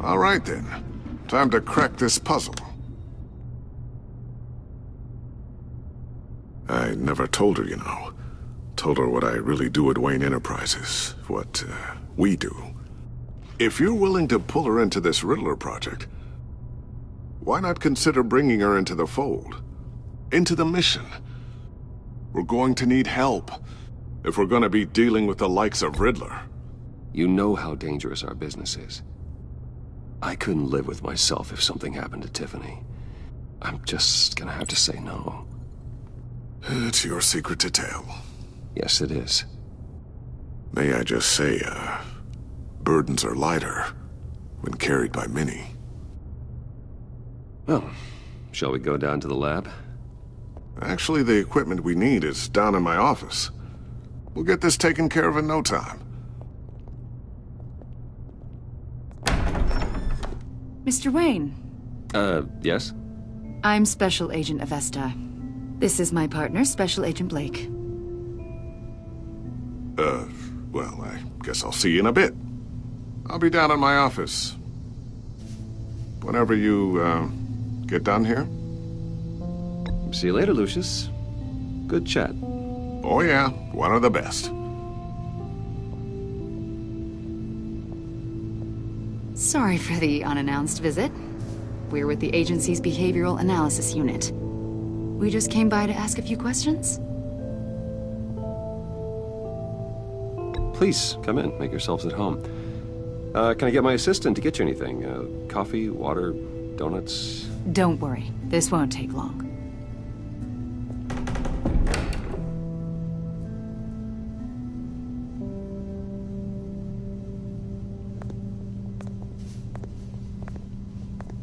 Speaker 15: All right, then. Time to crack this puzzle. I never told her, you know. Told her what I really do at Wayne Enterprises. What, we do. If you're willing to pull her into this Riddler project, why not consider bringing her into the fold? Into the mission? We're going to need help if we're going to be dealing with the likes of Riddler.
Speaker 1: You know how dangerous our business is. I couldn't live with myself if something happened to Tiffany. I'm just gonna have to say no.
Speaker 15: It's your secret to tell.
Speaker 1: Yes, it is.
Speaker 15: May I just say, burdens are lighter when carried by many.
Speaker 1: Well, shall we go down to the lab?
Speaker 15: Actually, the equipment we need is down in my office. We'll get this taken care of in no time.
Speaker 11: Mr. Wayne.
Speaker 1: Yes?
Speaker 11: I'm Special Agent Avesta. This is my partner, Special Agent Blake.
Speaker 15: Well, I guess I'll see you in a bit. I'll be down in my office. Whenever you, get done here.
Speaker 1: See you later, Lucius. Good chat.
Speaker 15: Oh yeah, one of the best.
Speaker 11: Sorry for the unannounced visit. We're with the agency's Behavioral Analysis Unit. We just came by to ask a few questions.
Speaker 1: Please, come in. Make yourselves at home. Can I get my assistant to get you anything? Coffee, water, donuts?
Speaker 11: Don't worry. This won't take long.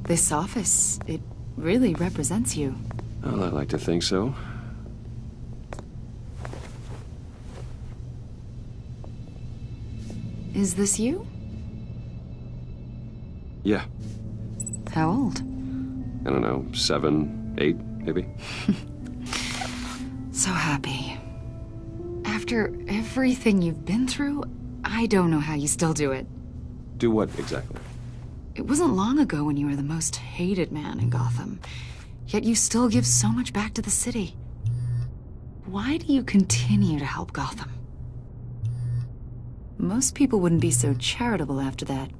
Speaker 11: This office, it really represents you.
Speaker 1: Well, I like to think so.
Speaker 11: Is this you?
Speaker 1: Yeah.
Speaker 11: How old?
Speaker 1: I don't know, 7, 8, maybe?
Speaker 11: So happy. After everything you've been through, I don't know how you still do it.
Speaker 1: Do what, exactly?
Speaker 11: It wasn't long ago when you were the most hated man in Gotham. Yet you still give so much back to the city. why do you continue to help Gotham? Most people wouldn't be so charitable after that.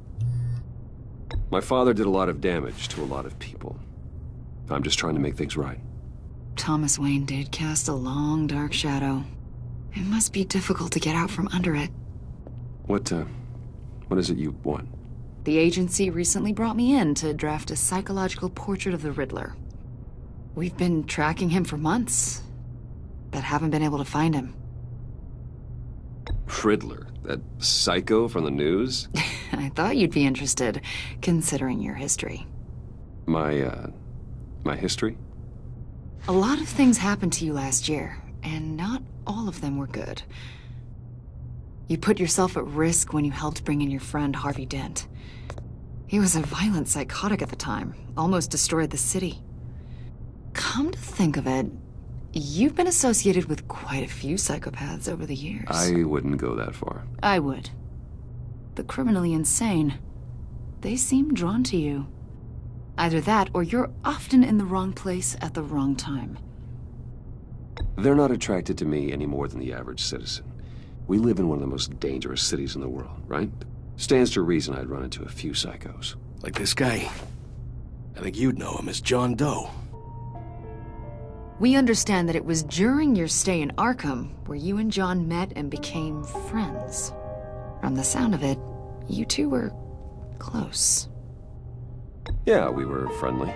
Speaker 1: My father did a lot of damage to a lot of people. I'm just trying to make things right.
Speaker 11: Thomas Wayne did cast a long, dark shadow. It must be difficult to get out from under it.
Speaker 1: What is it you want?
Speaker 11: The agency recently brought me in to draft a psychological portrait of the Riddler. We've been tracking him for months, but haven't been able to find him.
Speaker 1: Riddler? That psycho from the news?
Speaker 11: I thought you'd be interested, considering your history.
Speaker 1: My history?
Speaker 11: A lot of things happened to you last year, and not all of them were good. You put yourself at risk when you helped bring in your friend Harvey Dent. He was a violent psychotic at the time, almost destroyed the city. Come to think of it, you've been associated with quite a few psychopaths over the years.
Speaker 1: I wouldn't go that far.
Speaker 11: I would. The criminally insane. They seem drawn to you. Either that, or you're often in the wrong place at the wrong time.
Speaker 1: They're not attracted to me any more than the average citizen. We live in one of the most dangerous cities in the world, right? Stands to reason I'd run into a few psychos.
Speaker 18: Like this guy. I think you'd know him as John Doe.
Speaker 11: We understand that it was during your stay in Arkham where you and John met and became friends. From the sound of it, you two were close.
Speaker 1: Yeah, we were friendly.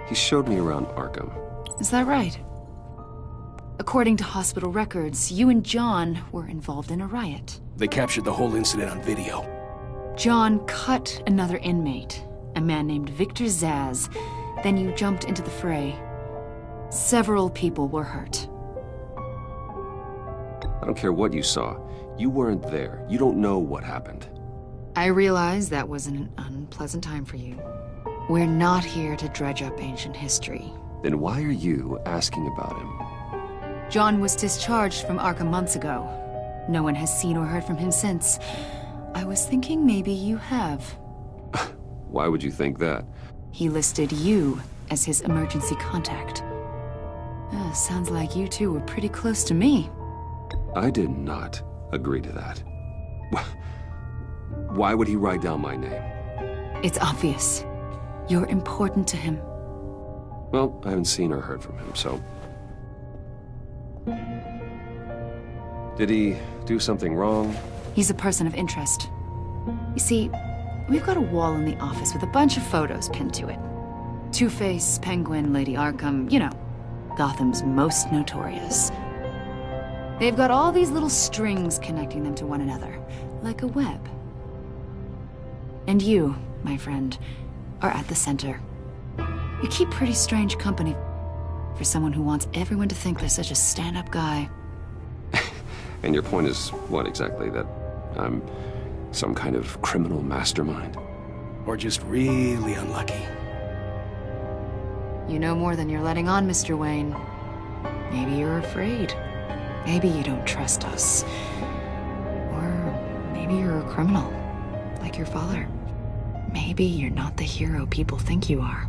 Speaker 1: He showed me around Arkham.
Speaker 11: Is that right? According to hospital records, you and John were involved in a riot.
Speaker 18: They captured the whole incident on video.
Speaker 11: John cut another inmate, a man named Victor Zsasz. Then you jumped into the fray. Several people were hurt.
Speaker 1: I don't care what you saw. You weren't there. You don't know what happened.
Speaker 11: I realize that was an unpleasant time for you. We're not here to dredge up ancient history.
Speaker 1: Then why are you asking about him?
Speaker 11: John was discharged from Arkham months ago. No one has seen or heard from him since. I was thinking maybe you have.
Speaker 1: Why would you think that?
Speaker 11: He listed you as his emergency contact. Sounds like you two were pretty close to me.
Speaker 1: I did not agree to that. Why would he write down my name?
Speaker 11: It's obvious. You're important to him.
Speaker 1: Well, I haven't seen or heard from him, so... Did he do something wrong?
Speaker 11: He's a person of interest. You see, we've got a wall in the office with a bunch of photos pinned to it. Two-Face, Penguin, Lady Arkham, you know, Gotham's most notorious. They've got all these little strings connecting them to one another, like a web. And you, my friend, are at the center. You keep pretty strange company for someone who wants everyone to think they're such a stand-up guy.
Speaker 1: And your point is what exactly? That I'm some kind of criminal mastermind?
Speaker 18: Or just really unlucky?
Speaker 11: You know more than you're letting on, Mr. Wayne. Maybe you're afraid. Maybe you don't trust us. Or maybe you're a criminal, like your father. Maybe you're not the hero people think you are.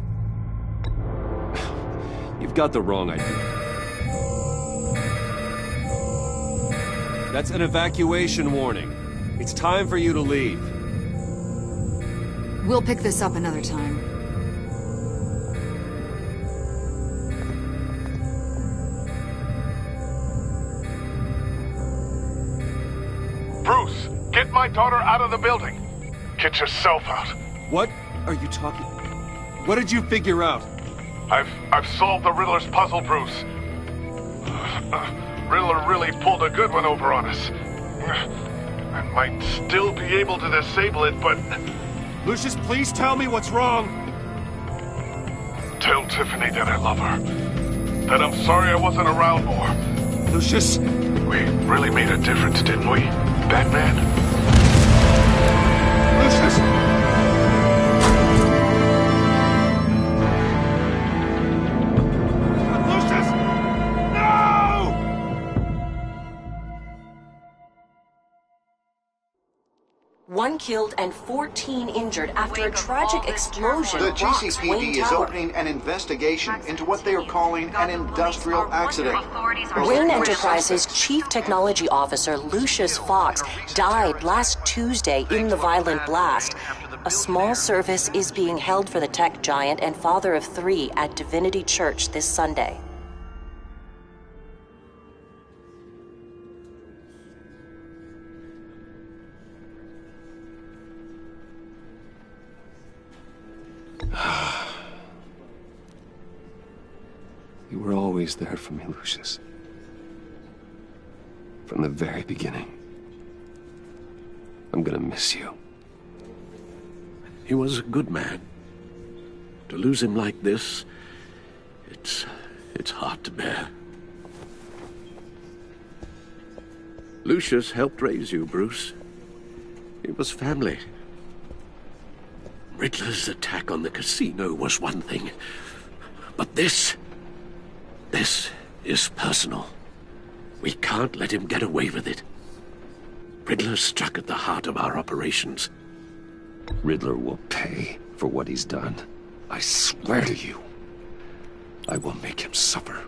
Speaker 1: You've got the wrong idea. That's an evacuation warning. It's time for you to leave.
Speaker 11: We'll pick this up another time.
Speaker 19: Bruce, get my daughter out of the building. Get yourself out.
Speaker 1: What are you talking? What did you figure out?
Speaker 19: I've solved the Riddler's puzzle, Bruce. Riddler really pulled a good one over on us. I might still be able to disable it, but...
Speaker 1: Lucius, please tell me what's wrong.
Speaker 19: Tell Tiffany that I love her. That I'm sorry I wasn't around more.
Speaker 1: Lucius...
Speaker 19: We really made a difference, didn't we, Batman?
Speaker 1: Lucius!
Speaker 20: 1 killed and 14 injured after a tragic explosion
Speaker 2: The
Speaker 20: rocks
Speaker 2: GCPD
Speaker 20: Wayne
Speaker 2: is
Speaker 20: Tower.
Speaker 2: opening an investigation into what they are calling an industrial accident.
Speaker 20: Wayne Enterprises' Chief Technology Officer Lucius Fox died last Tuesday in the violent blast. A small service is being held for the tech giant and father of 3 at Divinity Church this Sunday.
Speaker 1: You were always there for me, Lucius. From the very beginning. I'm gonna miss you.
Speaker 4: He was a good man. To lose him like this, it's hard to bear. Lucius helped raise you, Bruce. It was family. Riddler's attack on the casino was one thing, but this is personal. We can't let him get away with it. Riddler struck at the heart of our operations.
Speaker 1: Riddler will pay for what he's done. I swear to you, I will make him suffer.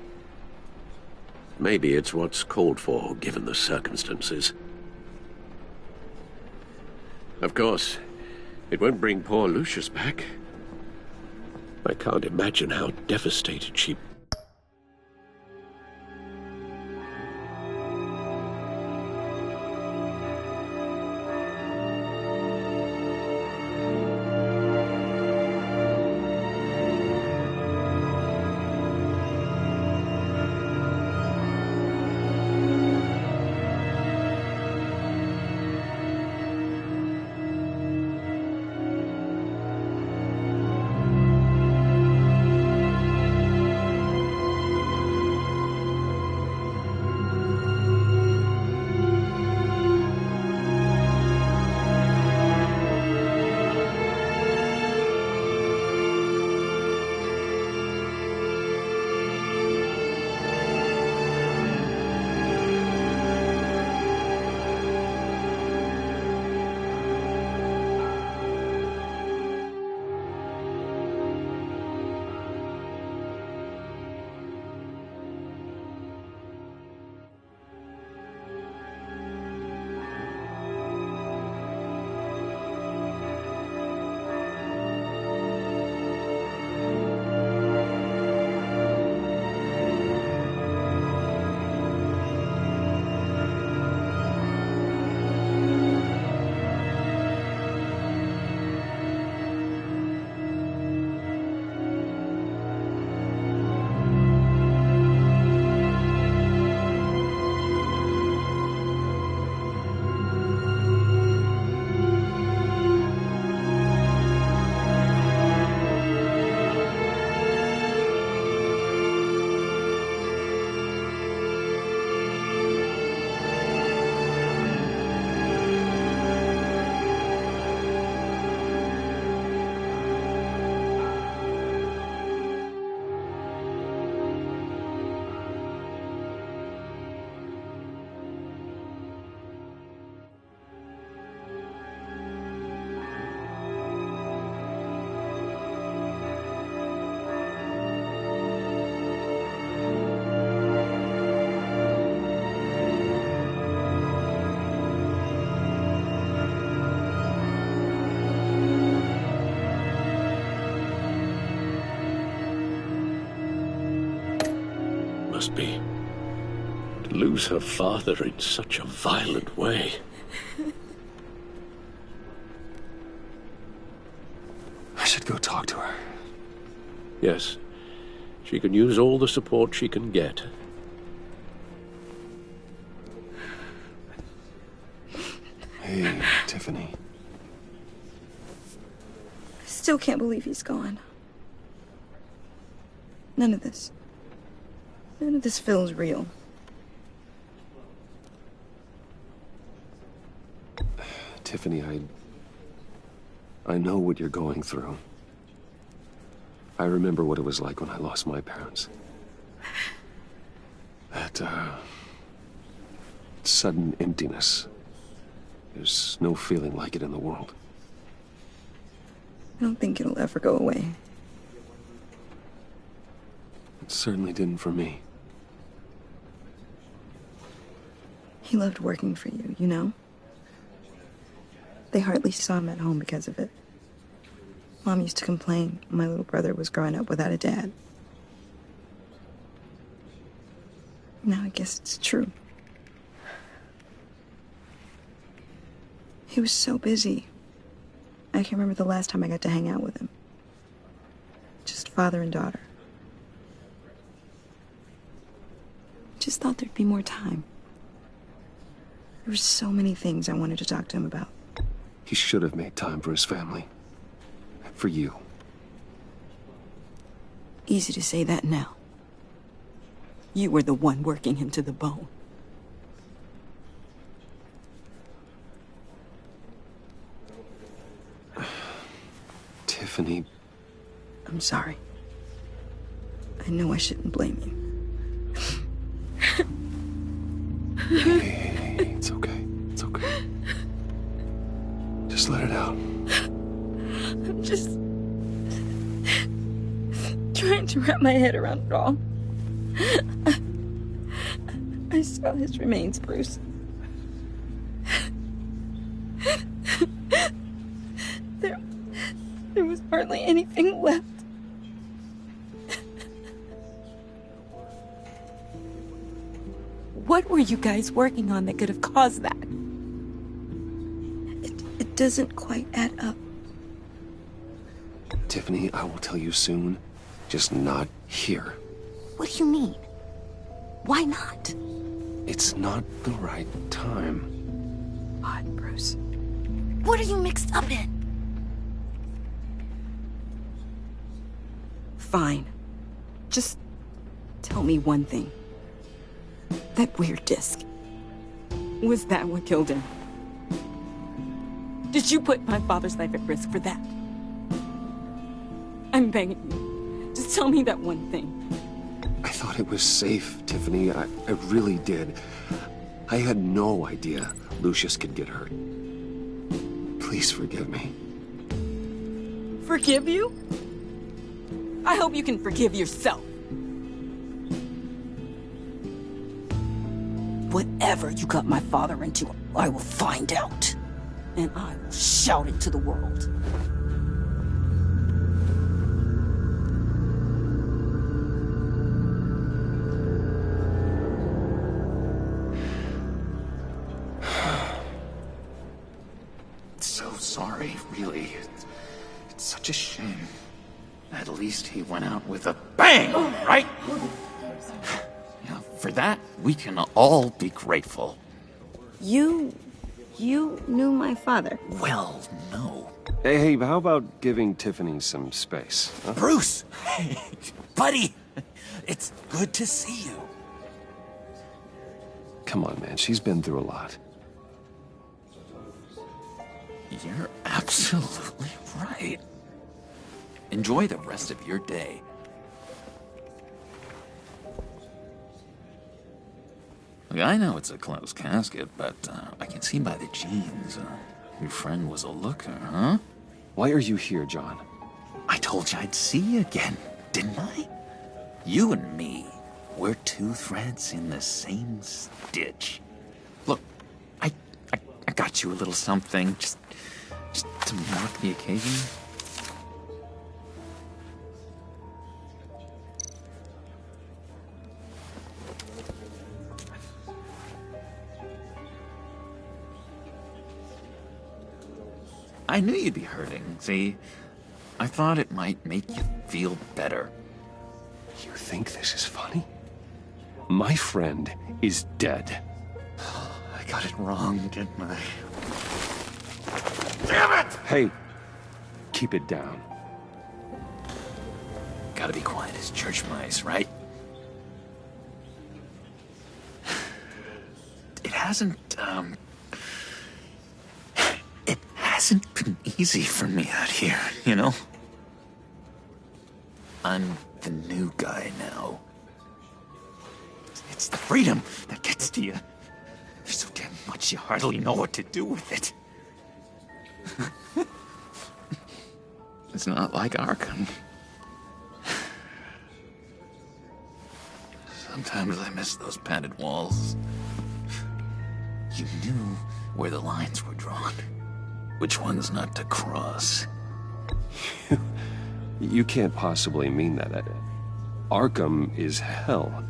Speaker 4: Maybe it's what's called for, given the circumstances. Of course, it won't bring poor Lucius back. I can't imagine how devastated she... Must be to lose her father in such a violent way.
Speaker 1: I should go talk to her.
Speaker 4: Yes, she can use all the support she can get.
Speaker 1: Hey, Tiffany.
Speaker 5: I still can't believe he's gone. None of this feels real.
Speaker 1: Tiffany, I know what you're going through. I remember what it was like when I lost my parents. That, sudden emptiness. There's no feeling like it in the world.
Speaker 5: I don't think it'll ever go away.
Speaker 1: It certainly didn't for me.
Speaker 5: He loved working for you, you know? They hardly saw him at home because of it. Mom used to complain my little brother was growing up without a dad. Now I guess it's true. He was so busy. I can't remember the last time I got to hang out with him. Just father and daughter. Just thought there'd be more time. There were so many things I wanted to talk to him about.
Speaker 1: He should have made time for his family. For you.
Speaker 5: Easy to say that now. You were the one working him to the bone.
Speaker 1: Tiffany.
Speaker 5: I'm sorry. I know I shouldn't blame you.
Speaker 1: Hey, it's okay. It's okay. Just let it out.
Speaker 5: I'm just trying to wrap my head around it all. I saw his remains, Bruce. There was hardly anything left. What were you guys working on that could have caused that? It doesn't quite add up.
Speaker 1: Tiffany, I will tell you soon. Just not here.
Speaker 5: What do you mean? Why not?
Speaker 1: It's not the right time.
Speaker 5: Odd, Bruce. What are you mixed up in? Fine. Just tell me one thing. That weird disc. Was that what killed him? Did you put my father's life at risk for that? I'm begging you. Just tell me that one thing.
Speaker 1: I thought it was safe, Tiffany. I really did. I had no idea Lucius could get hurt. Please forgive me.
Speaker 5: Forgive you? I hope you can forgive yourself. Whatever you got my father into, I will find out. And I will shout it to the world.
Speaker 7: So sorry, really. It's such a shame. At least he went out with a bang, right? Yeah, for that, we can all be grateful.
Speaker 5: You knew my father?
Speaker 7: Well, no.
Speaker 1: Hey, how about giving Tiffany some space? Huh?
Speaker 7: Bruce! Buddy! It's good to see you.
Speaker 1: Come on, man. She's been through a lot.
Speaker 7: You're absolutely right. Enjoy the rest of your day. Look, I know it's a closed casket, but I can see by the jeans, your friend was a looker, huh?
Speaker 1: Why are you here, John?
Speaker 7: I told you I'd see you again, didn't I? You and me, we're two threads in the same stitch. Look, I got you a little something, just to mark the occasion. I knew you'd be hurting, see? I thought it might make you feel better.
Speaker 1: You think this is funny? My friend is dead.
Speaker 7: I got it wrong, didn't I? Damn it!
Speaker 1: Hey, keep it down.
Speaker 7: Gotta be quiet as church mice, right? It hasn't been easy for me out here, you know? I'm the new guy now. It's the freedom that gets to you. You're so damn much you hardly know what to do with it. It's not like Arkham. Sometimes I miss those padded walls. You knew where the lines were drawn. Which ones not to cross.
Speaker 1: You can't possibly mean that. Arkham is hell.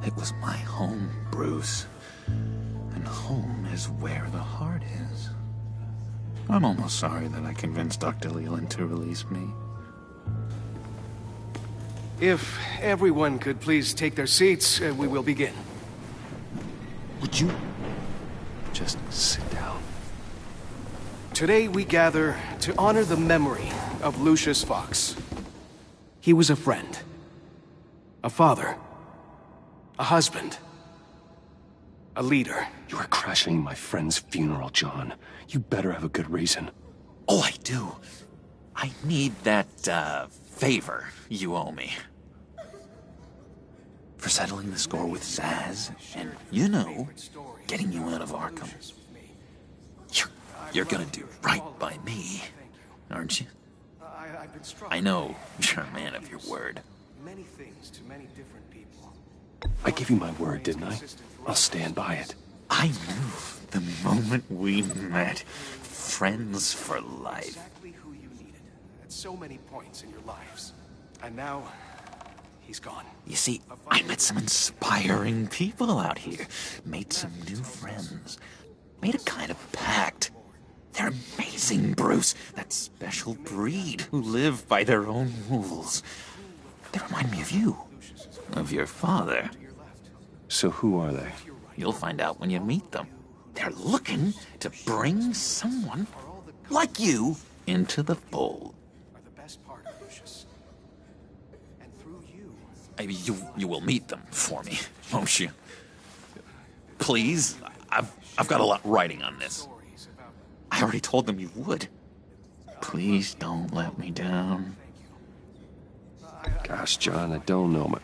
Speaker 7: It was my home, Bruce. And home is where the heart is. I'm almost sorry that I convinced Dr. Leland to release me.
Speaker 21: If everyone could please take their seats, we will begin.
Speaker 7: Would you just sit down?
Speaker 21: Today we gather to honor the memory of Lucius Fox. He was a friend, a father, a husband, a leader.
Speaker 1: You are crashing my friend's funeral, John. You better have a good reason.
Speaker 7: Oh, I do. I need that, favor you owe me. For settling the score with Zaz, and, you know, getting you out of Arkham. You're gonna do right by me, aren't you? I know you're a man of your word.
Speaker 21: Many things to many different people.
Speaker 1: I gave you my word, didn't I? I'll stand by it.
Speaker 7: I knew the moment we met. Friends for life.
Speaker 21: Exactly who you needed at so many points in your lives. And now, he's gone.
Speaker 7: You see, I met some inspiring people out here. Made some new friends. Made a kind of pact. They're amazing, Bruce. That special breed who live by their own rules. They remind me of you. Of your father.
Speaker 1: So who are they?
Speaker 7: You'll find out when you meet them. They're looking to bring someone like you into the fold. You will meet them for me, won't you? Please, I've got a lot writing on this. I already told them you would. Please don't let me down.
Speaker 1: Gosh, John, I don't know. My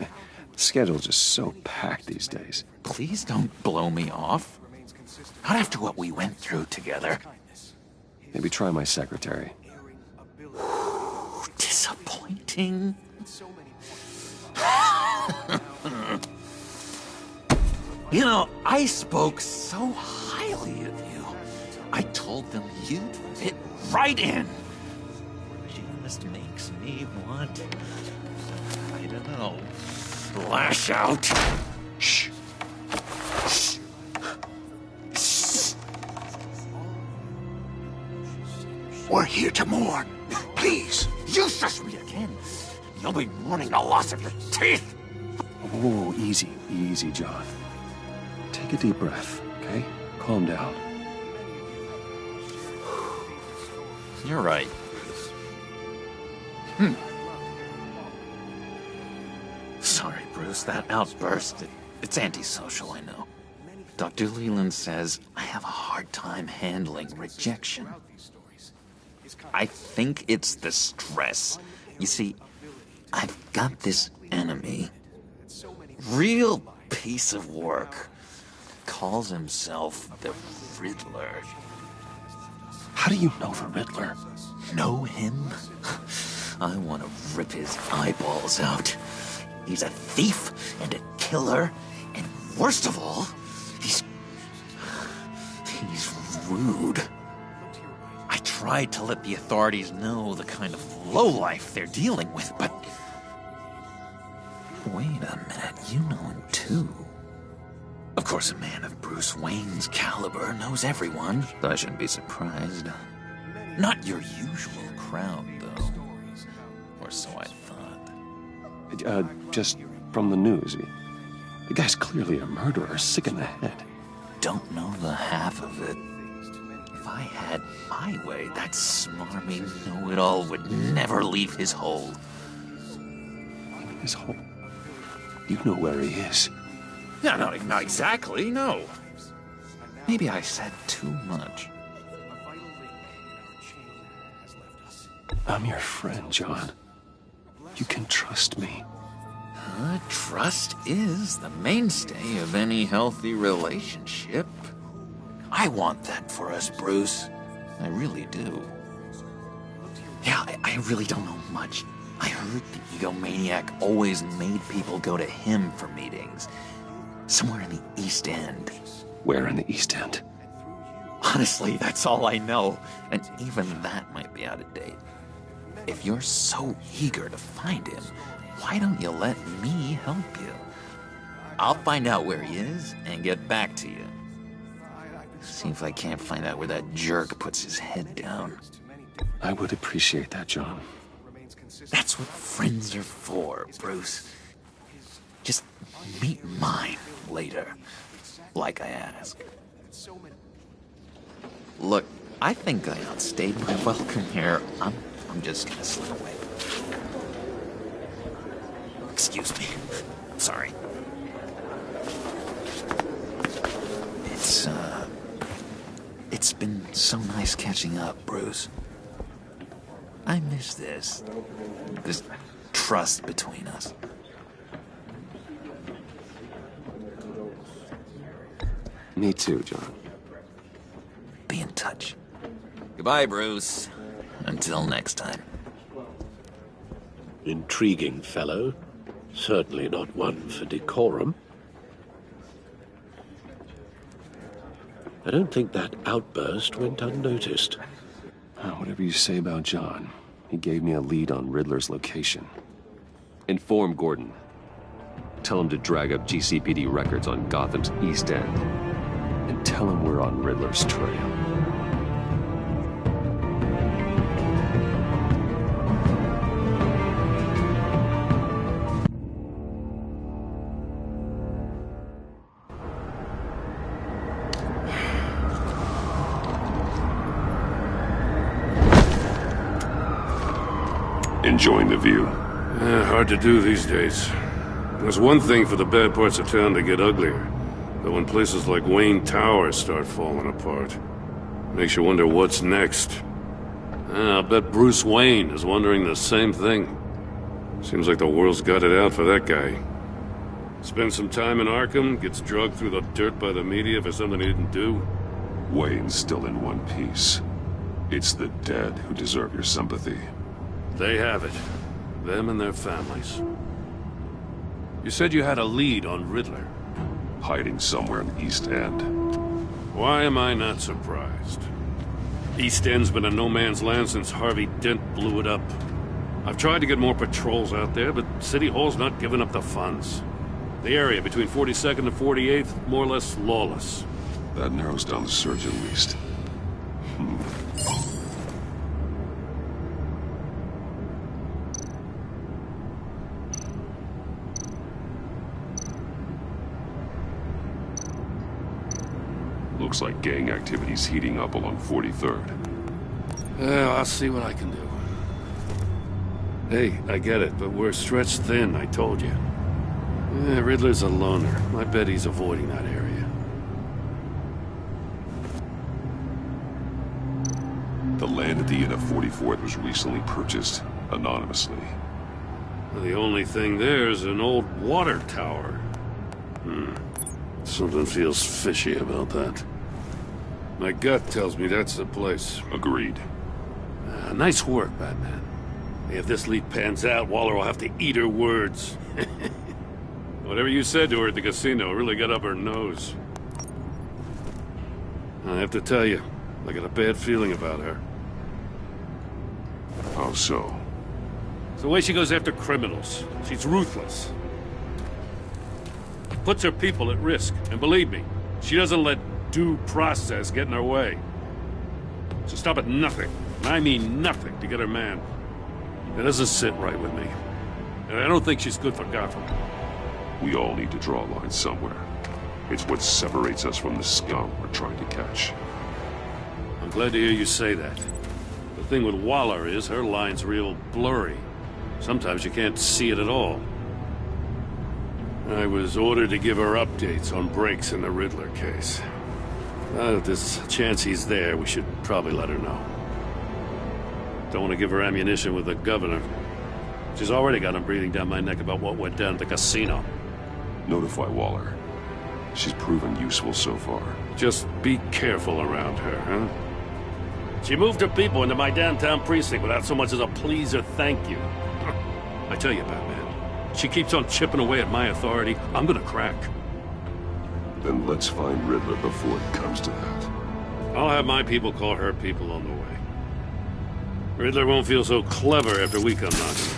Speaker 1: schedule's just so packed these days.
Speaker 7: Please don't blow me off. Not after what we went through together.
Speaker 1: Maybe try my secretary.
Speaker 7: Disappointing. You know, I spoke so highly of you. I told them you'd fit right in. She just makes me want, I don't know, lash out. Shh. Shh. Shh.
Speaker 6: We're here to mourn. Please.
Speaker 7: You shush me again. You'll be mourning the loss of your teeth.
Speaker 1: Oh, easy, easy, John. Take a deep breath, okay? Calm down.
Speaker 7: You're right. Sorry, Bruce, that outburst, it's antisocial, I know. Dr. Leland says I have a hard time handling rejection. I think it's the stress. You see, I've got this enemy. Real piece of work. Calls himself the Riddler.
Speaker 1: How do you know the Riddler?
Speaker 7: Know him? I want to rip his eyeballs out. He's a thief and a killer, and worst of all, he's rude. I tried to let the authorities know the kind of lowlife they're dealing with, but... Wait a minute, you know him too. Of course, a man of Bruce Wayne's caliber knows everyone, so I shouldn't be surprised. Not your usual crowd, though. Or so I thought.
Speaker 1: Just from the news. The guy's clearly a murderer, sick in the head.
Speaker 7: Don't know the half of it. If I had my way, that smarmy know-it-all would never leave his hole.
Speaker 1: His hole? You know where he is.
Speaker 7: No, not exactly, no. Maybe I said too much.
Speaker 1: I'm your friend, John. You can trust me.
Speaker 7: Trust is the mainstay of any healthy relationship. I want that for us, Bruce. I really do. Yeah, I really don't know much. I heard the egomaniac always made people go to him for meetings. Somewhere in the East End.
Speaker 1: Where in the East End?
Speaker 7: Honestly, that's all I know. And even that might be out of date. If you're so eager to find him, why don't you let me help you? I'll find out where he is and get back to you. See if I can't find out where that jerk puts his head down.
Speaker 1: I would appreciate that, John.
Speaker 7: That's what friends are for, Bruce. Just meet mine later, like I asked. Look, I think I outstayed my welcome here. I'm just gonna slip away. Excuse me. Sorry. It's been so nice catching up, Bruce. I miss this trust between us.
Speaker 1: Me too, John.
Speaker 7: Be in touch. Goodbye, Bruce. Until next time.
Speaker 3: Intriguing fellow. Certainly not one for decorum. I don't think that outburst went unnoticed.
Speaker 1: Whatever you say about John, he gave me a lead on Riddler's location. Inform Gordon. Tell him to drag up GCPD records on Gotham's East End. And tell him we're on Riddler's trail.
Speaker 8: Enjoying the view.
Speaker 19: Hard to do these days. There's one thing for the bad parts of town to get uglier. But when places like Wayne Tower start falling apart, makes you wonder what's next. I'll bet Bruce Wayne is wondering the same thing. Seems like the world's got it out for that guy. Spends some time in Arkham, gets drugged through the dirt by the media for something he didn't do.
Speaker 8: Wayne's still in one piece. It's the dead who deserve your sympathy.
Speaker 19: They have it. Them and their families. You said you had a lead on Riddler.
Speaker 8: Hiding somewhere in the East End.
Speaker 19: Why am I not surprised? East End's been a no-man's land since Harvey Dent blew it up. I've tried to get more patrols out there, but City Hall's not giving up the funds. The area between 42nd and 48th, more or less lawless.
Speaker 8: That narrows down the search at least. Looks like gang activity's heating up along 43rd.
Speaker 19: Yeah, I'll see what I can do. Hey, I get it, but we're stretched thin, I told you. Yeah, Riddler's a loner. I bet he's avoiding that area.
Speaker 8: The land at the end of 44th was recently purchased, anonymously.
Speaker 19: The only thing there is an old water tower. Something feels fishy about that. My gut tells me that's the place.
Speaker 8: Agreed.
Speaker 19: Nice work, Batman. If this lead pans out, Waller will have to eat her words. Whatever you said to her at the casino really got up her nose. I have to tell you, I got a bad feeling about her.
Speaker 8: How so?
Speaker 19: It's the way she goes after criminals. She's ruthless. Puts her people at risk, and believe me, she doesn't let due process get in her way. She'll stop at nothing, and I mean nothing, to get her man. It doesn't sit right with me. And I don't think she's good for Gotham.
Speaker 8: We all need to draw a line somewhere. It's what separates us from the scum we're trying to catch.
Speaker 19: I'm glad to hear you say that. The thing with Waller is her line's real blurry. Sometimes you can't see it at all. I was ordered to give her updates on breaks in the Riddler case. If there's a chance he's there, we should probably let her know. Don't want to give her ammunition with the governor. She's already got him breathing down my neck about what went down at the casino.
Speaker 8: Notify Waller. She's proven useful so far.
Speaker 19: Just be careful around her, huh? She moved her people into my downtown precinct without so much as a please or thank you. I tell you, Batman, she keeps on chipping away at my authority. I'm gonna crack.
Speaker 8: Then let's find Riddler before it comes to that.
Speaker 19: I'll have my people call her people on the way. Riddler won't feel so clever after we come knocking.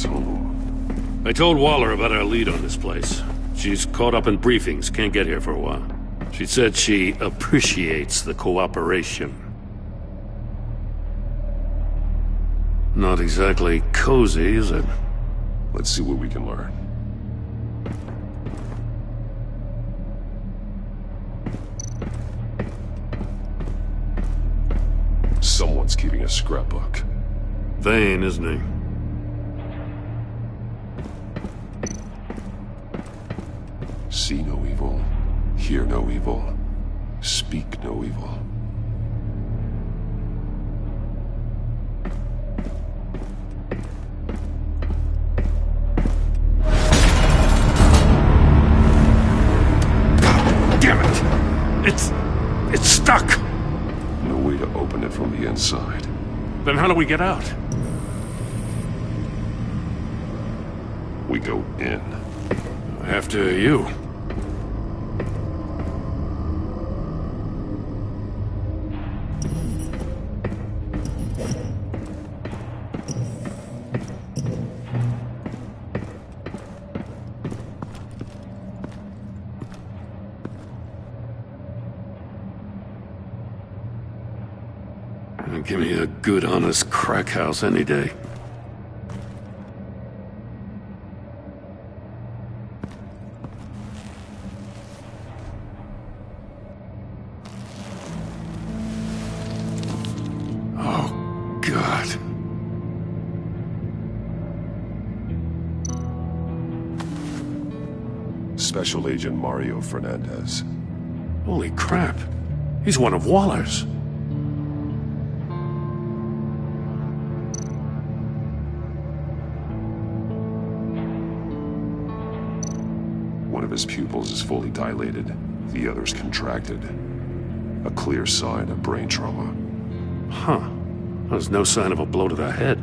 Speaker 8: Home.
Speaker 19: I told Waller about our lead on this place. She's caught up in briefings, can't get here for a while. She said she appreciates the cooperation. Not exactly cozy, is it?
Speaker 8: Let's see what we can learn. Someone's keeping a scrapbook.
Speaker 19: Vain, isn't he?
Speaker 8: See no evil, hear no evil, speak no evil.
Speaker 19: Damn it! It's stuck!
Speaker 8: No way to open it from the inside.
Speaker 19: Then how do we get out?
Speaker 8: We go in.
Speaker 19: After you. Give me a good, honest crack house any day. Oh, God.
Speaker 8: Special Agent Mario Fernandez.
Speaker 19: Holy crap. He's one of Waller's.
Speaker 8: One of his pupils is fully dilated, the other's contracted. A clear sign of brain trauma.
Speaker 19: Huh. There's no sign of a blow to the head.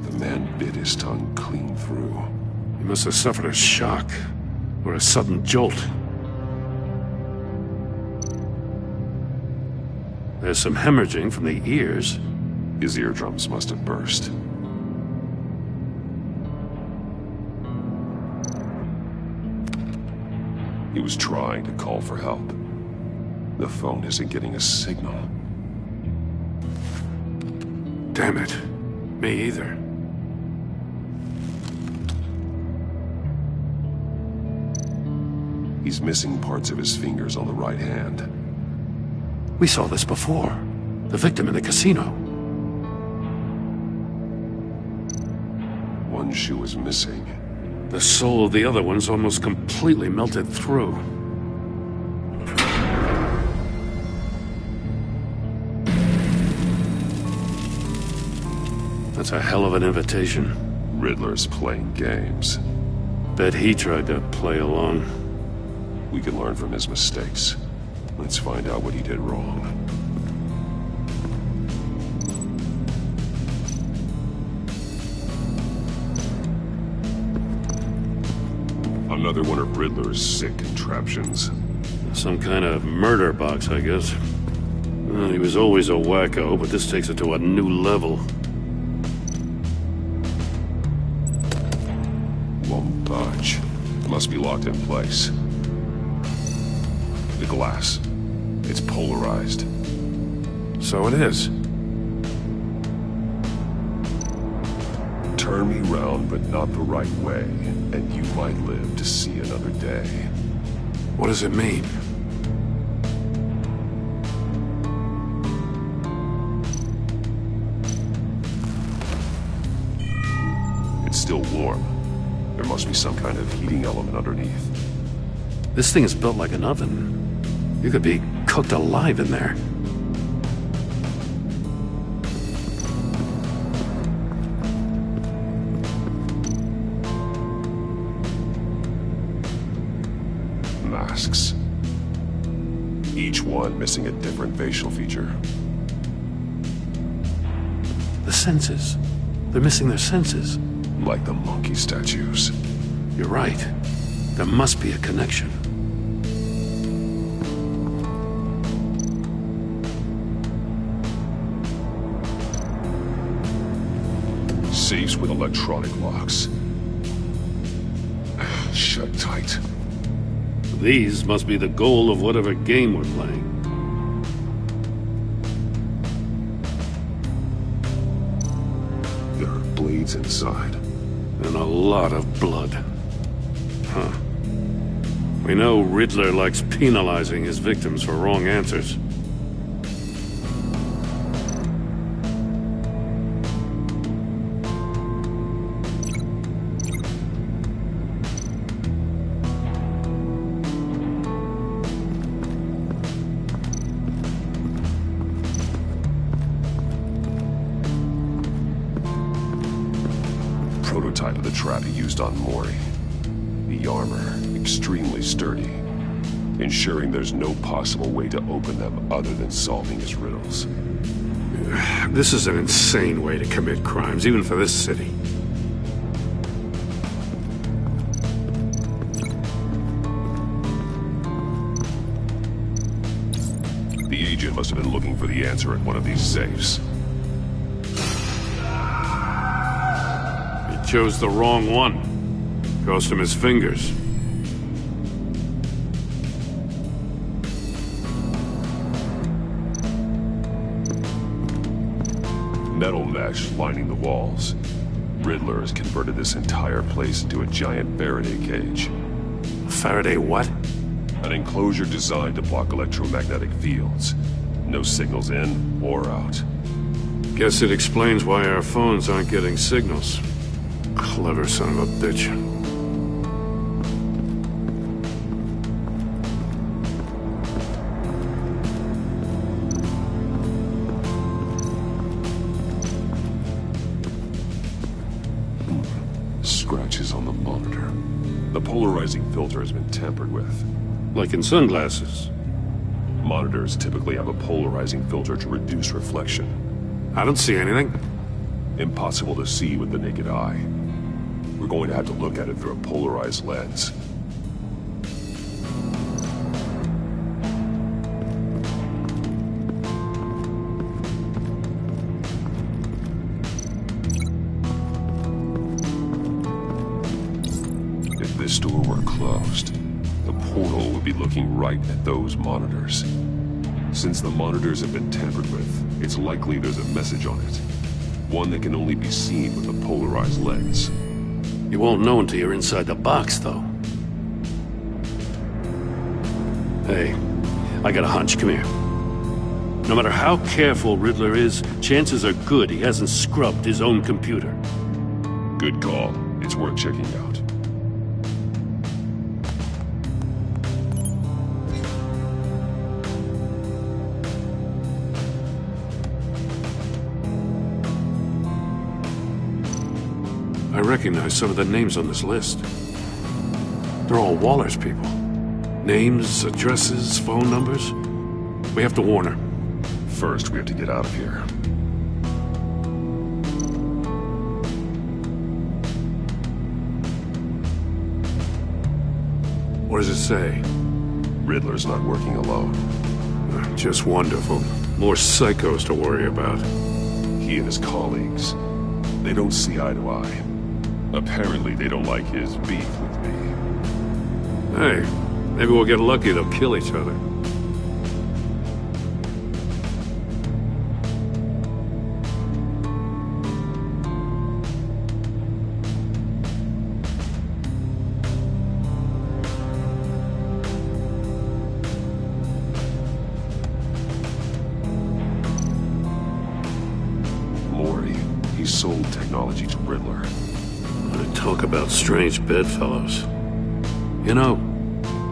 Speaker 8: The man bit his tongue clean through.
Speaker 19: He must have suffered a shock, or a sudden jolt. There's some hemorrhaging from the ears.
Speaker 8: His eardrums must have burst. He was trying to call for help. The phone isn't getting a signal.
Speaker 19: Damn it. Me either.
Speaker 8: He's missing parts of his fingers on the right hand.
Speaker 19: We saw this before. The victim in the casino.
Speaker 8: One shoe is missing.
Speaker 19: The sole of the other one's almost completely melted through. That's a hell of an invitation.
Speaker 8: Riddler's playing games.
Speaker 19: Bet he tried to play along.
Speaker 8: We can learn from his mistakes. Let's find out what he did wrong. Another one of Riddler's sick contraptions.
Speaker 19: Some kind of murder box, I guess. Well, he was always a wacko, but this takes it to a new level.
Speaker 8: Won't budge. Must be locked in place. The glass. It's polarized.
Speaker 19: So it is.
Speaker 8: Turn me round, but not the right way, and you might live to see another day.
Speaker 19: What does it mean?
Speaker 8: It's still warm. There must be some kind of heating element underneath.
Speaker 19: This thing is built like an oven. You could be cooked alive in there.
Speaker 8: Masks. Each one missing a different facial feature.
Speaker 19: The senses. They're missing their senses.
Speaker 8: Like the monkey statues.
Speaker 19: You're right. There must be a connection.
Speaker 8: Safes with electronic locks. Shut tight.
Speaker 19: These must be the goal of whatever game we're playing.
Speaker 8: There are blades inside.
Speaker 19: And a lot of blood. Huh. We know Riddler likes penalizing his victims for wrong answers.
Speaker 8: Prototype of the trap he used on Mori. The armor, extremely sturdy, ensuring there's no possible way to open them other than solving his riddles.
Speaker 19: This is an insane way to commit crimes, even for this city.
Speaker 8: The agent must have been looking for the answer at one of these safes.
Speaker 19: He chose the wrong one. Cost him his fingers.
Speaker 8: Metal mesh lining the walls. Riddler has converted this entire place into a giant Faraday cage.
Speaker 19: Faraday what?
Speaker 8: An enclosure designed to block electromagnetic fields. No signals in or out.
Speaker 19: Guess it explains why our phones aren't getting signals. Clever son of a bitch.
Speaker 8: Scratches on the monitor. The polarizing filter has been tampered with.
Speaker 19: Like in sunglasses.
Speaker 8: Monitors typically have a polarizing filter to reduce reflection.
Speaker 19: I don't see anything.
Speaker 8: Impossible to see with the naked eye. We're going to have to look at it through a polarized lens. If this door were closed, the portal would be looking right at those monitors. Since the monitors have been tampered with, it's likely there's a message on it. One that can only be seen with a polarized lens.
Speaker 19: You won't know until you're inside the box, though. Hey, I got a hunch. Come here. No matter how careful Riddler is, chances are good he hasn't scrubbed his own computer.
Speaker 8: Good call. It's worth checking out.
Speaker 19: I recognize some of the names on this list. They're all Waller's people. Names, addresses, phone numbers. We have to warn her.
Speaker 8: First, we have to get out of here.
Speaker 19: What does it say?
Speaker 8: Riddler's not working alone.
Speaker 19: Just wonderful. More psychos to worry about.
Speaker 8: He and his colleagues, they don't see eye to eye. Apparently, they don't like his beef with me.
Speaker 19: Hey, maybe we'll get lucky they'll kill each other.
Speaker 8: sold technology to Riddler.
Speaker 19: They talk about strange bedfellows. You know,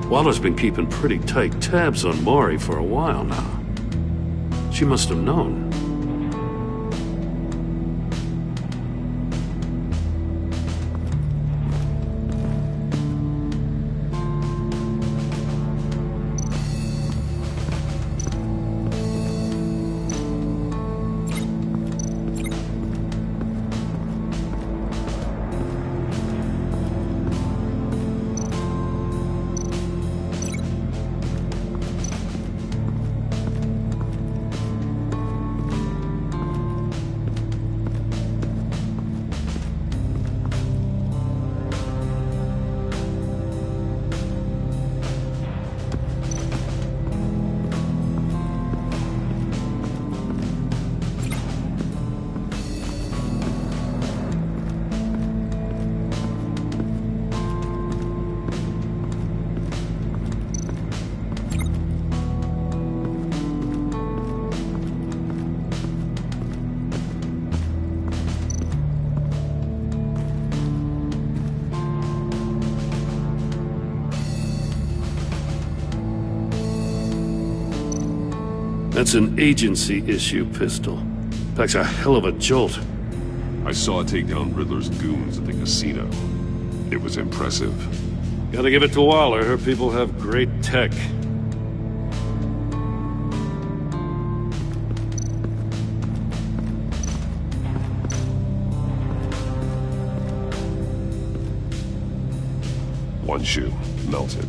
Speaker 19: Waller's been keeping pretty tight tabs on Maury for a while now. She must have known. That's an agency-issue pistol. Packs a hell of a jolt.
Speaker 8: I saw it take down Riddler's goons at the casino. It was impressive.
Speaker 19: Gotta give it to Waller. Her people have great tech.
Speaker 8: One shoe, melted.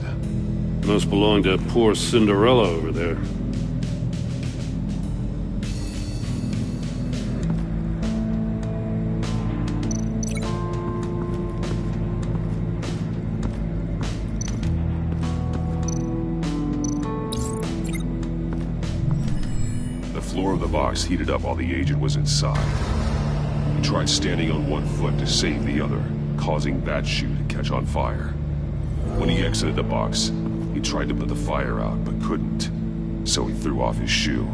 Speaker 19: Must belong to poor Cinderella over there.
Speaker 8: The floor of the box heated up while the agent was inside. He tried standing on one foot to save the other, causing that shoe to catch on fire. When he exited the box, he tried to put the fire out, but couldn't, so he threw off his shoe.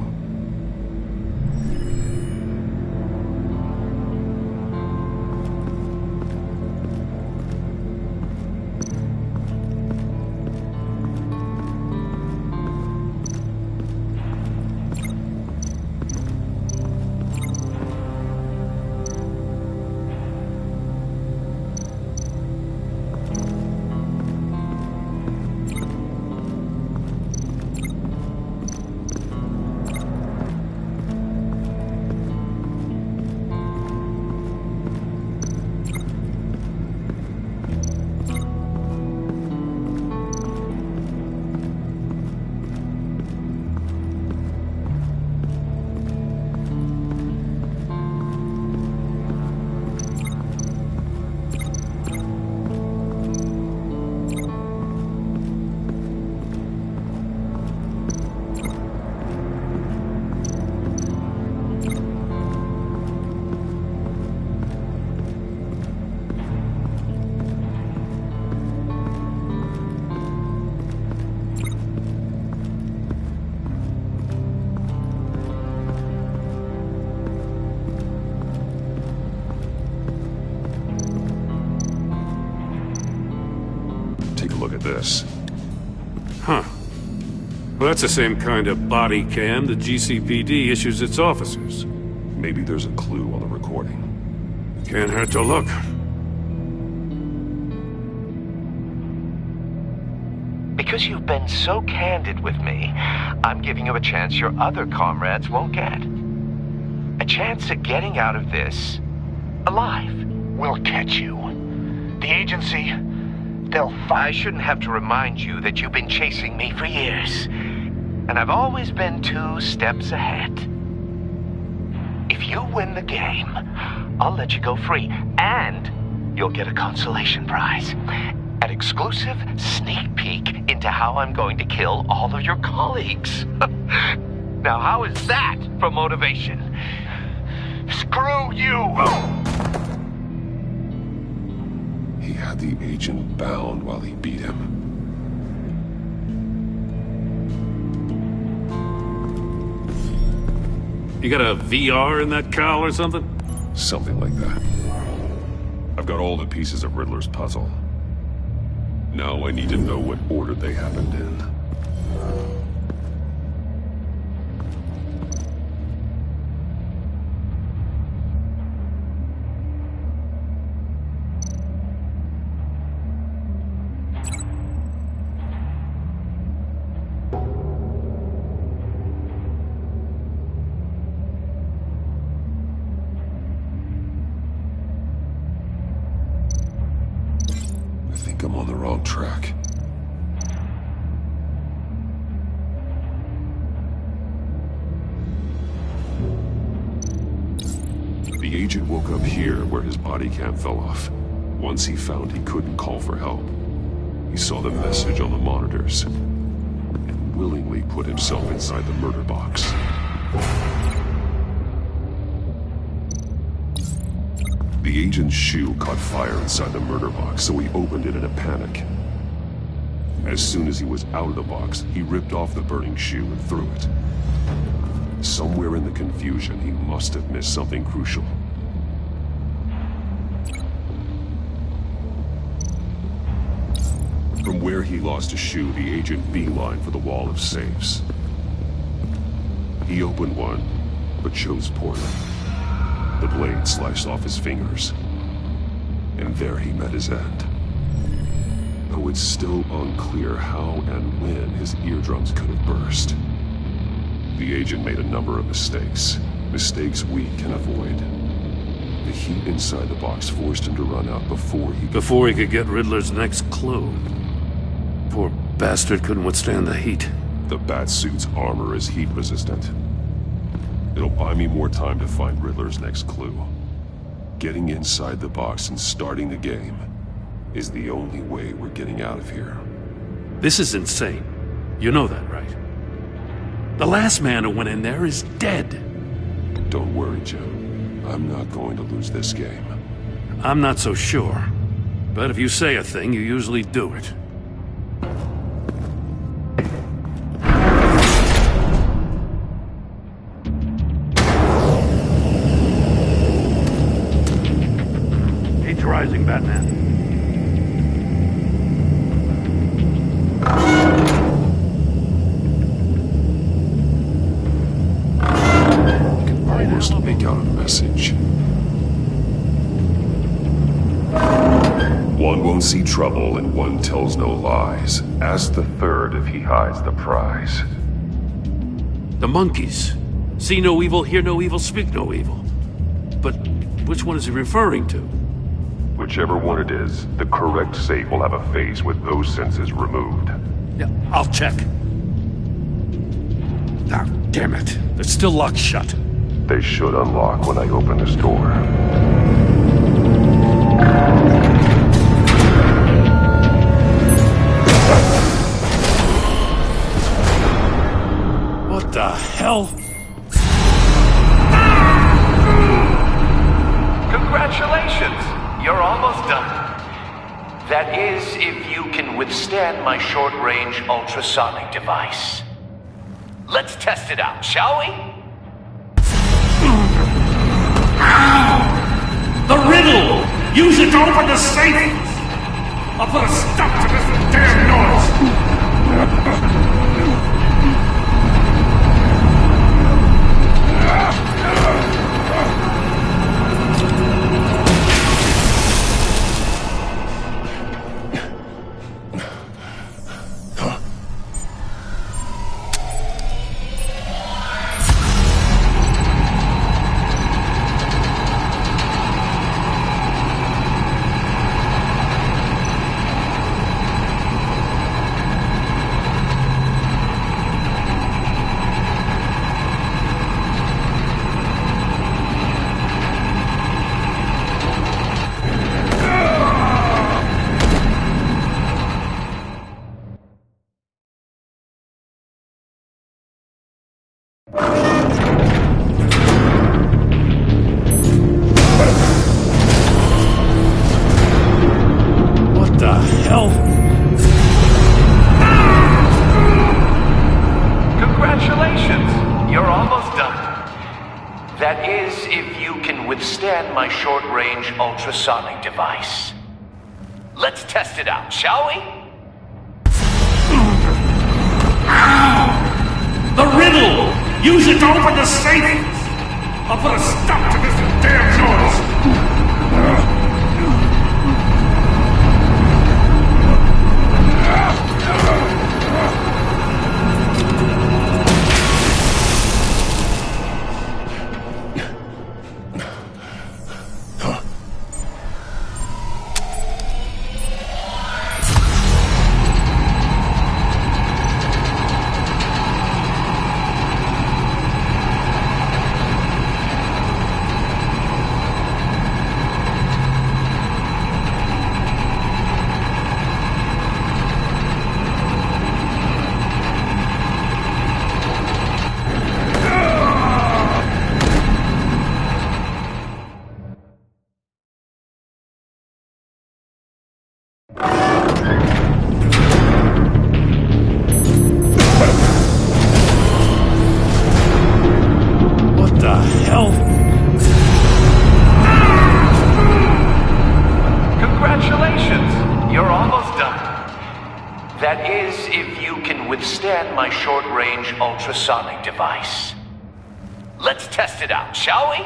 Speaker 8: Look at this.
Speaker 19: Huh. Well, that's the same kind of body cam the GCPD issues its officers.
Speaker 8: Maybe there's a clue on the recording.
Speaker 19: Can't hurt to look.
Speaker 9: Because you've been so candid with me, I'm giving you a chance your other comrades won't get. A chance at getting out of this alive.
Speaker 10: We'll catch you. The agency, they'll find...
Speaker 9: I shouldn't have to remind you that you've been chasing me for years. And I've always been 2 steps ahead. If you win the game, I'll let you go free. And you'll get a consolation prize. An exclusive sneak peek into how I'm going to kill all of your colleagues. Now, how is that for motivation?
Speaker 10: Screw you!
Speaker 8: He had the agent bound while he beat him.
Speaker 19: You got a VR in that cowl or something?
Speaker 8: Something like that. I've got all the pieces of Riddler's puzzle. Now I need to know what order they happened in. I'm on the wrong track. The agent woke up here where his body cam fell off. Once he found he couldn't call for help, he saw the message on the monitors and willingly put himself inside the murder box. The agent's shoe caught fire inside the murder box, so he opened it in a panic. As soon as he was out of the box, he ripped off the burning shoe and threw it. Somewhere in the confusion, he must have missed something crucial. From where he lost a shoe, the agent beelined for the wall of safes. He opened one, but chose poorly. The blade sliced off his fingers, and there he met his end. Though it's still unclear how and when his eardrums could have burst. The agent made a number of mistakes we can avoid. The heat inside the box forced him to run out before he could get Riddler's next clue. Poor bastard couldn't withstand the heat. The Batsuit's armor is heat resistant. It'll buy me more time to find Riddler's next clue. Getting inside the box and starting the game is the only way we're getting out of here.
Speaker 19: This is insane. You know that, right? The last man who went in there is dead.
Speaker 8: Don't worry, Jim. I'm not going to lose this game.
Speaker 19: I'm not so sure. But if you say a thing, you usually do it. Heat's rising, Batman.
Speaker 8: Almost make out a message. One won't see trouble and one tells no lies. Ask the third if he hides the prize.
Speaker 19: The monkeys. See no evil, hear no evil, speak no evil. But which one is he referring to?
Speaker 8: Whichever one it is, the correct safe will have a face with those senses removed.
Speaker 19: Yeah, I'll check. Ah, damn it. They're still locked shut.
Speaker 8: They should unlock when I open this door.
Speaker 19: What the hell?
Speaker 9: Congratulations! You're almost done. That is, if you can withstand my short-range ultrasonic device. Let's test it out, shall we?
Speaker 19: The riddle! Use it to open the safe! I'll put a stop to this damn noise!
Speaker 9: That is, if you can withstand my short-range ultrasonic device. Let's test it out, shall we?
Speaker 19: The riddle! Use it to open the safe! I'll put a stop to this damn noise!
Speaker 9: Ultrasonic device. Let's test it out, shall we?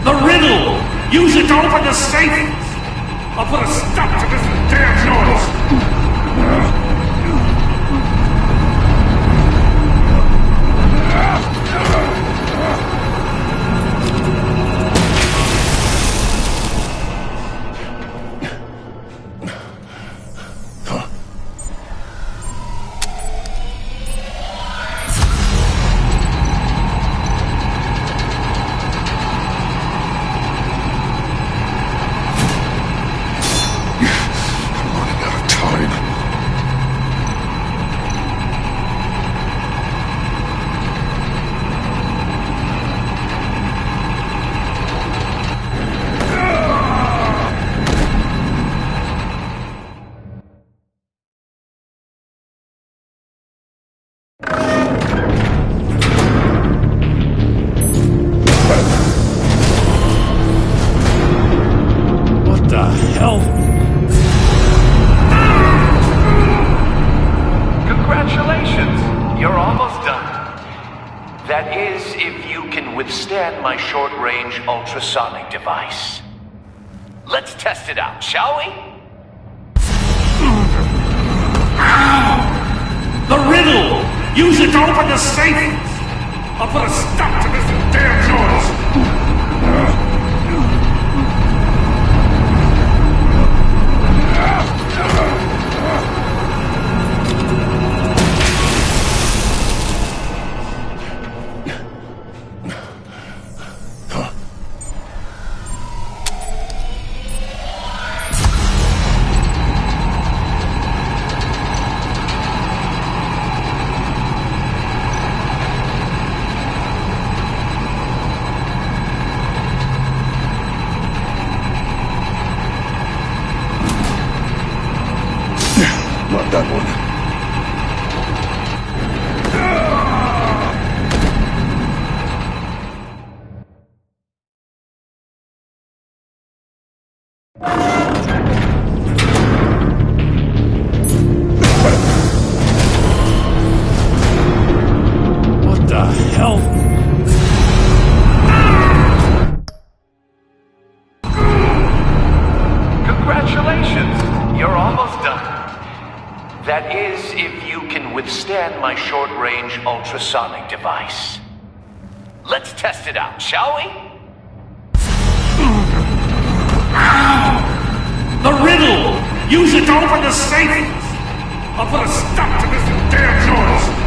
Speaker 19: The riddle! Use it to open the safe! I'll put a stop to this damn noise!
Speaker 9: Ultrasonic device. Let's test it out, shall we?
Speaker 19: The riddle! Use it to open the safe! I'll put a stop to this damn noise!
Speaker 9: Ultrasonic device. Let's test it out, shall we?
Speaker 19: The riddle! Use it to open the safe! I'll put a stop to this damn noise!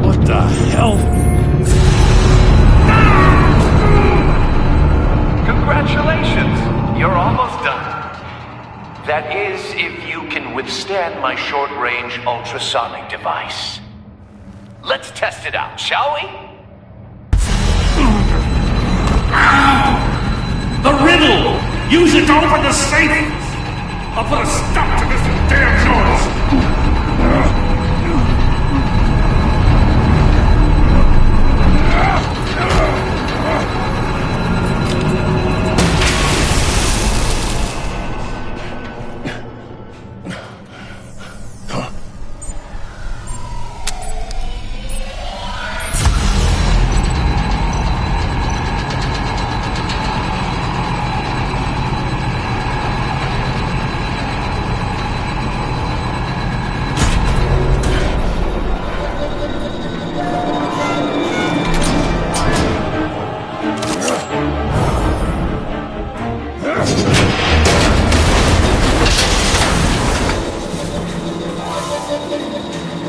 Speaker 19: What the hell?
Speaker 9: Congratulations! You're almost done. That is, if you can withstand my short-range ultrasonic device. Let's test it out, shall we?
Speaker 12: The riddle! Use it to open the safe! I'll put a stop to this damn noise!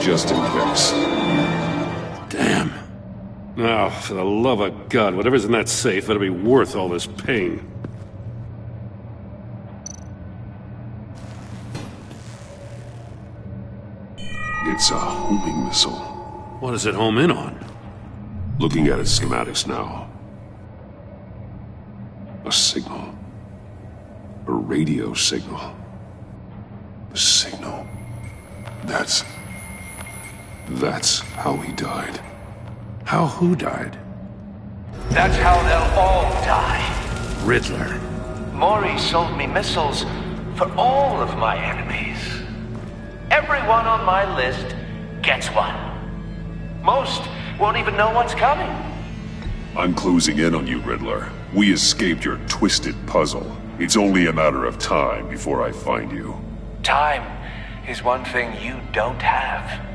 Speaker 8: Just in case.
Speaker 19: Damn. Now, for the love of God, whatever's in that safe better be worth all this pain.
Speaker 8: It's a homing missile.
Speaker 19: What does it home in on?
Speaker 8: Looking at its schematics now. A signal. A radio signal. A signal. That's how he died.
Speaker 19: How who died?
Speaker 9: That's how they'll all die.
Speaker 19: Riddler.
Speaker 9: Maury sold me missiles for all of my enemies. Everyone on my list gets one. Most won't even know what's coming.
Speaker 8: I'm closing in on you, Riddler. We escaped your twisted puzzle. It's only a matter of time before I find you.
Speaker 9: Time is one thing you don't have.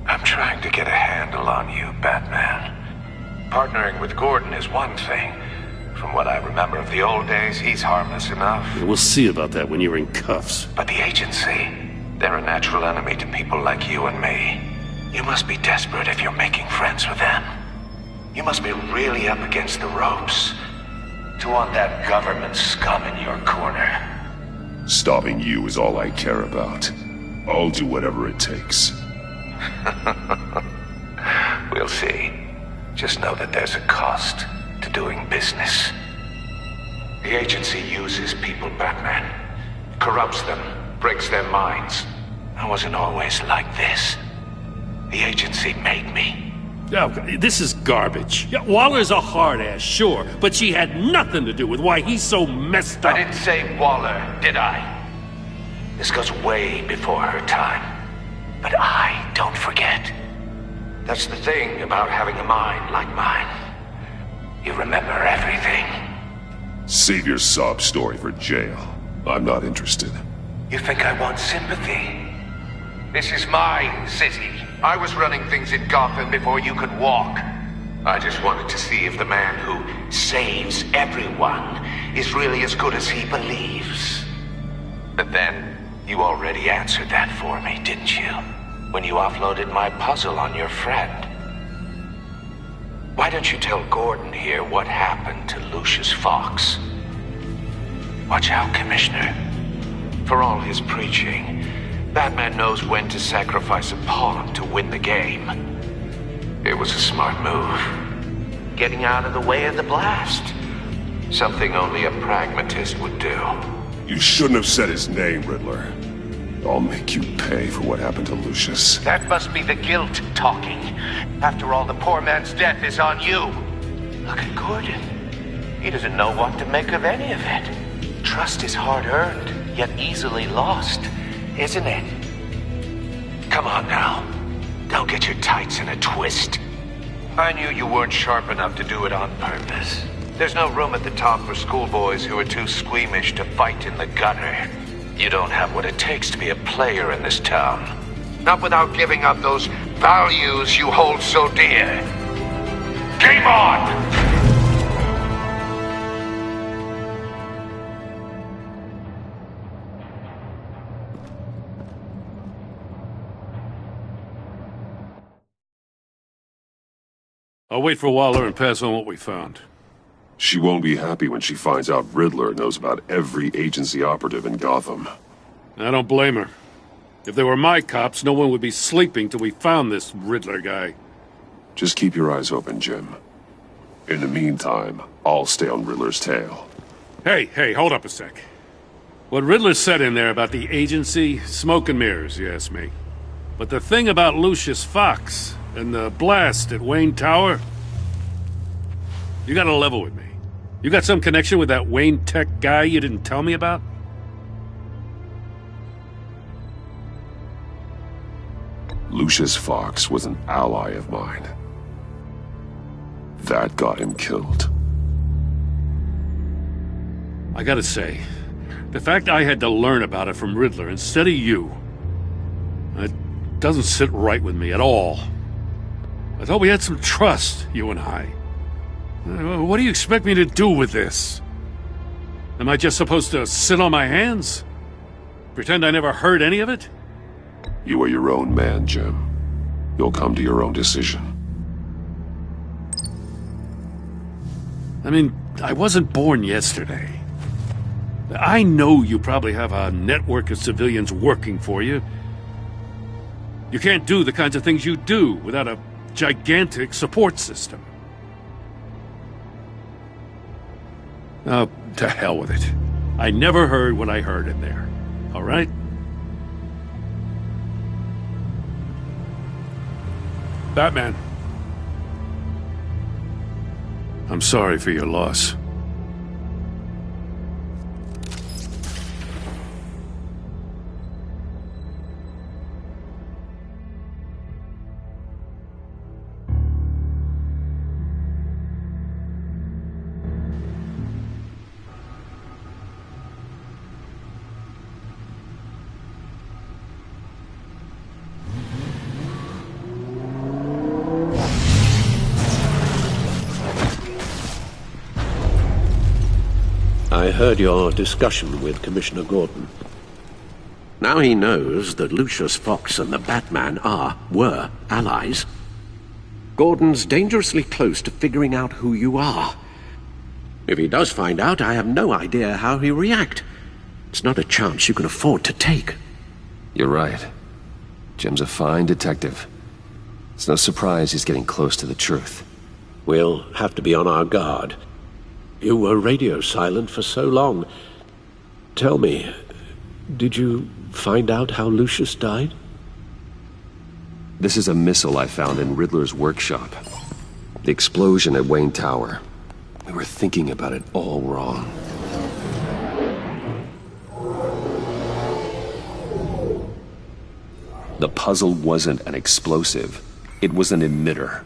Speaker 9: I'm trying to get a handle on you, Batman. Partnering with Gordon is one thing. From what I remember of the old days, he's harmless enough.
Speaker 19: Yeah, we'll see about that when you're in cuffs.
Speaker 9: But the agency, they're a natural enemy to people like you and me. You must be desperate if you're making friends with them. You must be really up against the ropes to want that government scum in your corner.
Speaker 8: Stopping you is all I care about. I'll do whatever it takes.
Speaker 9: We'll see. Just know that there's a cost to doing business. The agency uses people, Batman. Corrupts them, breaks their minds. I wasn't always like this. The agency made me.
Speaker 19: Oh, this is garbage. Yeah, Waller's a hard ass, sure, but she had nothing to do with why he's so messed up.
Speaker 9: I didn't say Waller, did I? This goes way before her time. But I don't forget. That's the thing about having a mind like mine. You remember everything.
Speaker 8: Save your sob story for jail. I'm not interested.
Speaker 9: You think I want sympathy? This is my city. I was running things in Gotham before you could walk. I just wanted to see if the man who saves everyone is really as good as he believes. But then, you already answered that for me, didn't you? When you offloaded my puzzle on your friend. Why don't you tell Gordon here what happened to Lucius Fox? Watch out, Commissioner. For all his preaching, Batman knows when to sacrifice a pawn to win the game. It was a smart move. Getting out of the way of the blast. Something only a pragmatist would do.
Speaker 8: You shouldn't have said his name, Riddler. I'll make you pay for what happened to Lucius.
Speaker 9: That must be the guilt talking. After all, the poor man's death is on you. Look at Gordon. He doesn't know what to make of any of it. Trust is hard-earned, yet easily lost, isn't it? Come on now. Don't get your tights in a twist. I knew you weren't sharp enough to do it on purpose. There's no room at the top for schoolboys who are too squeamish to fight in the gutter. You don't have what it takes to be a player in this town. Not without giving up those values you hold so dear. Game on!
Speaker 19: I'll wait for Waller and pass on what we found.
Speaker 8: She won't be happy when she finds out Riddler knows about every agency operative in Gotham.
Speaker 19: I don't blame her. If they were my cops, no one would be sleeping till we found this Riddler guy.
Speaker 8: Just keep your eyes open, Jim. In the meantime, I'll stay on Riddler's tail.
Speaker 19: Hey, hold up a sec. What Riddler said in there about the agency, smoke and mirrors, you ask me. But the thing about Lucius Fox and the blast at Wayne Tower, you gotta level with me. You got some connection with that Wayne Tech guy you didn't tell me about?
Speaker 8: Lucius Fox was an ally of mine. That got him killed.
Speaker 19: I gotta say, the fact I had to learn about it from Riddler instead of you, it doesn't sit right with me at all. I thought we had some trust, you and I. What do you expect me to do with this? Am I just supposed to sit on my hands? Pretend I never heard any of it?
Speaker 8: You are your own man, Jim. You'll come to your own decision.
Speaker 19: I mean, I wasn't born yesterday. I know you probably have a network of civilians working for you. You can't do the kinds of things you do without a gigantic support system. Oh, to hell with it. I never heard what I heard in there. All right? Batman. I'm sorry for your loss.
Speaker 4: I heard your discussion with Commissioner Gordon. Now he knows that Lucius Fox and the Batman were allies. Gordon's dangerously close to figuring out who you are. If he does find out, I have no idea how he'll react. It's not a chance you can afford to take.
Speaker 1: You're right. Jim's a fine detective. It's no surprise he's getting close to the truth.
Speaker 4: We'll have to be on our guard. You were radio silent for so long. Tell me, did you find out how Lucius died?
Speaker 1: This is a missile I found in Riddler's workshop. The explosion at Wayne Tower. We were thinking about it all wrong. The puzzle wasn't an explosive. It was an emitter.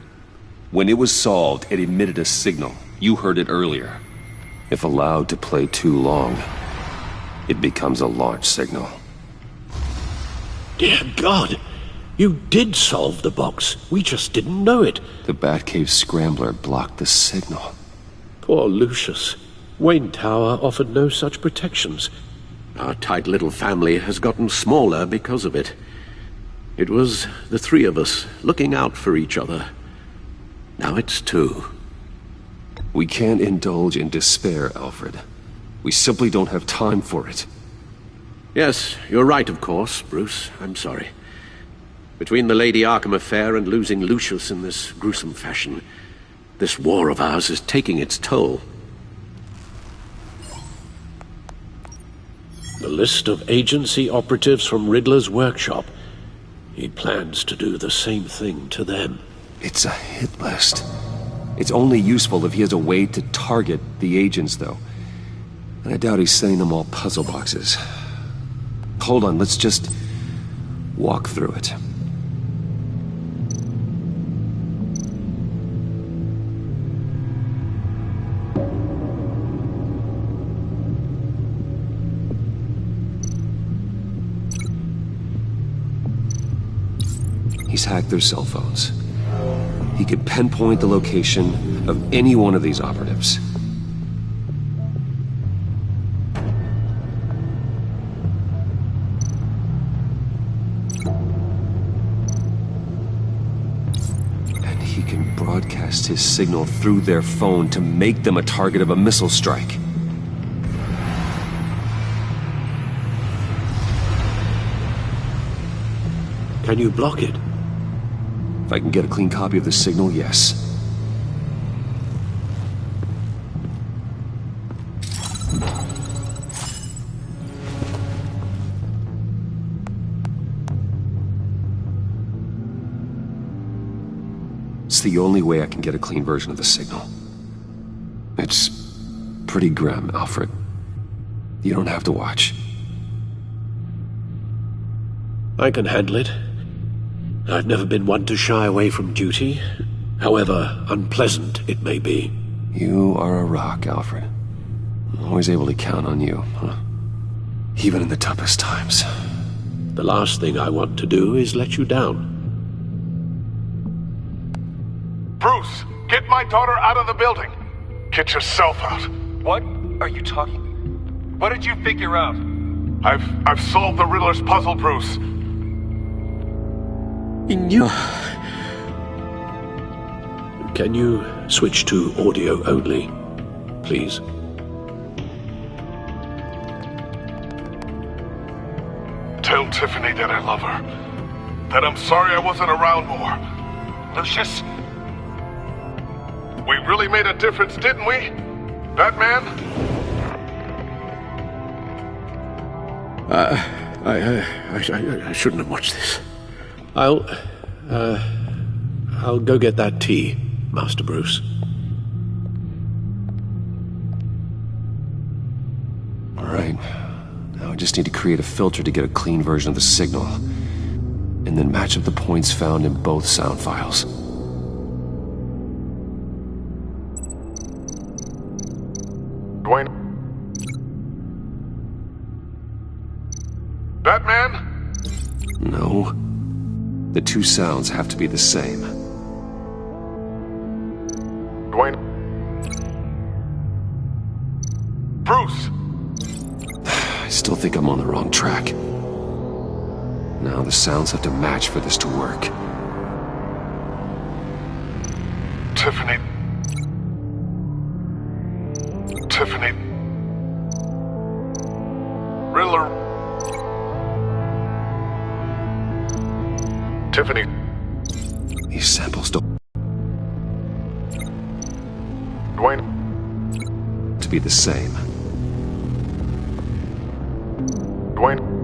Speaker 1: When it was solved, it emitted a signal. You heard it earlier. If allowed to play too long, it becomes a launch signal.
Speaker 4: Dear God! You did solve the box. We just didn't know it.
Speaker 1: The Batcave scrambler blocked the signal.
Speaker 4: Poor Lucius. Wayne Tower offered no such protections. Our tight little family has gotten smaller because of it. It was the three of us looking out for each other. Now it's two.
Speaker 1: We can't indulge in despair, Alfred. We simply don't have time for it.
Speaker 4: Yes, you're right, of course, Bruce. I'm sorry. Between the Lady Arkham affair and losing Lucius in this gruesome fashion, this war of ours is taking its toll. The list of agency operatives from Riddler's workshop. He plans to do the same thing to them.
Speaker 1: It's a hit list. It's only useful if he has a way to target the agents, though. And I doubt he's sending them all puzzle boxes. Hold on, let's just walk through it. He's hacked their cell phones. He could pinpoint the location of any one of these operatives. And he can broadcast broadcast his signal through their phone to make them a target of a missile strike.
Speaker 13: Can you block it?
Speaker 1: If I can get a clean copy of the signal, yes. It's the only way I can get a clean version of the signal. It's pretty grim, Alfred. You don't have to watch.
Speaker 13: I can handle it. I've never been one to shy away from duty, however unpleasant it may be.
Speaker 1: You are a rock, Alfred. I'm always able to count on you, huh? Even in the toughest times.
Speaker 13: The last thing I want to do is let you down.
Speaker 15: Bruce, get my daughter out of the building. Get yourself out.
Speaker 22: What are you talking? What did you figure out?
Speaker 15: I've solved the Riddler's puzzle, Bruce.
Speaker 13: Can you switch to audio only, please?
Speaker 15: Tell Tiffany that I love her. That I'm sorry I wasn't around more.
Speaker 22: Lucius?
Speaker 15: We really made a difference, didn't we? Batman?
Speaker 13: I shouldn't have watched this. I'll go get that tea, Master Bruce.
Speaker 1: All right. Now I just need to create a filter to get a clean version of the signal, and then match up the points found in both sound files.
Speaker 15: Dwayne? Batman?
Speaker 1: No. The two sounds have to be the same.
Speaker 15: Dwayne? Bruce?
Speaker 1: I still think I'm on the wrong track. Now the sounds have to match for this to work.
Speaker 15: Tiffany. Tiffany. Riddler. Tiffany.
Speaker 1: These samples don't...
Speaker 15: Dwayne.
Speaker 1: to be the same.
Speaker 15: Dwayne.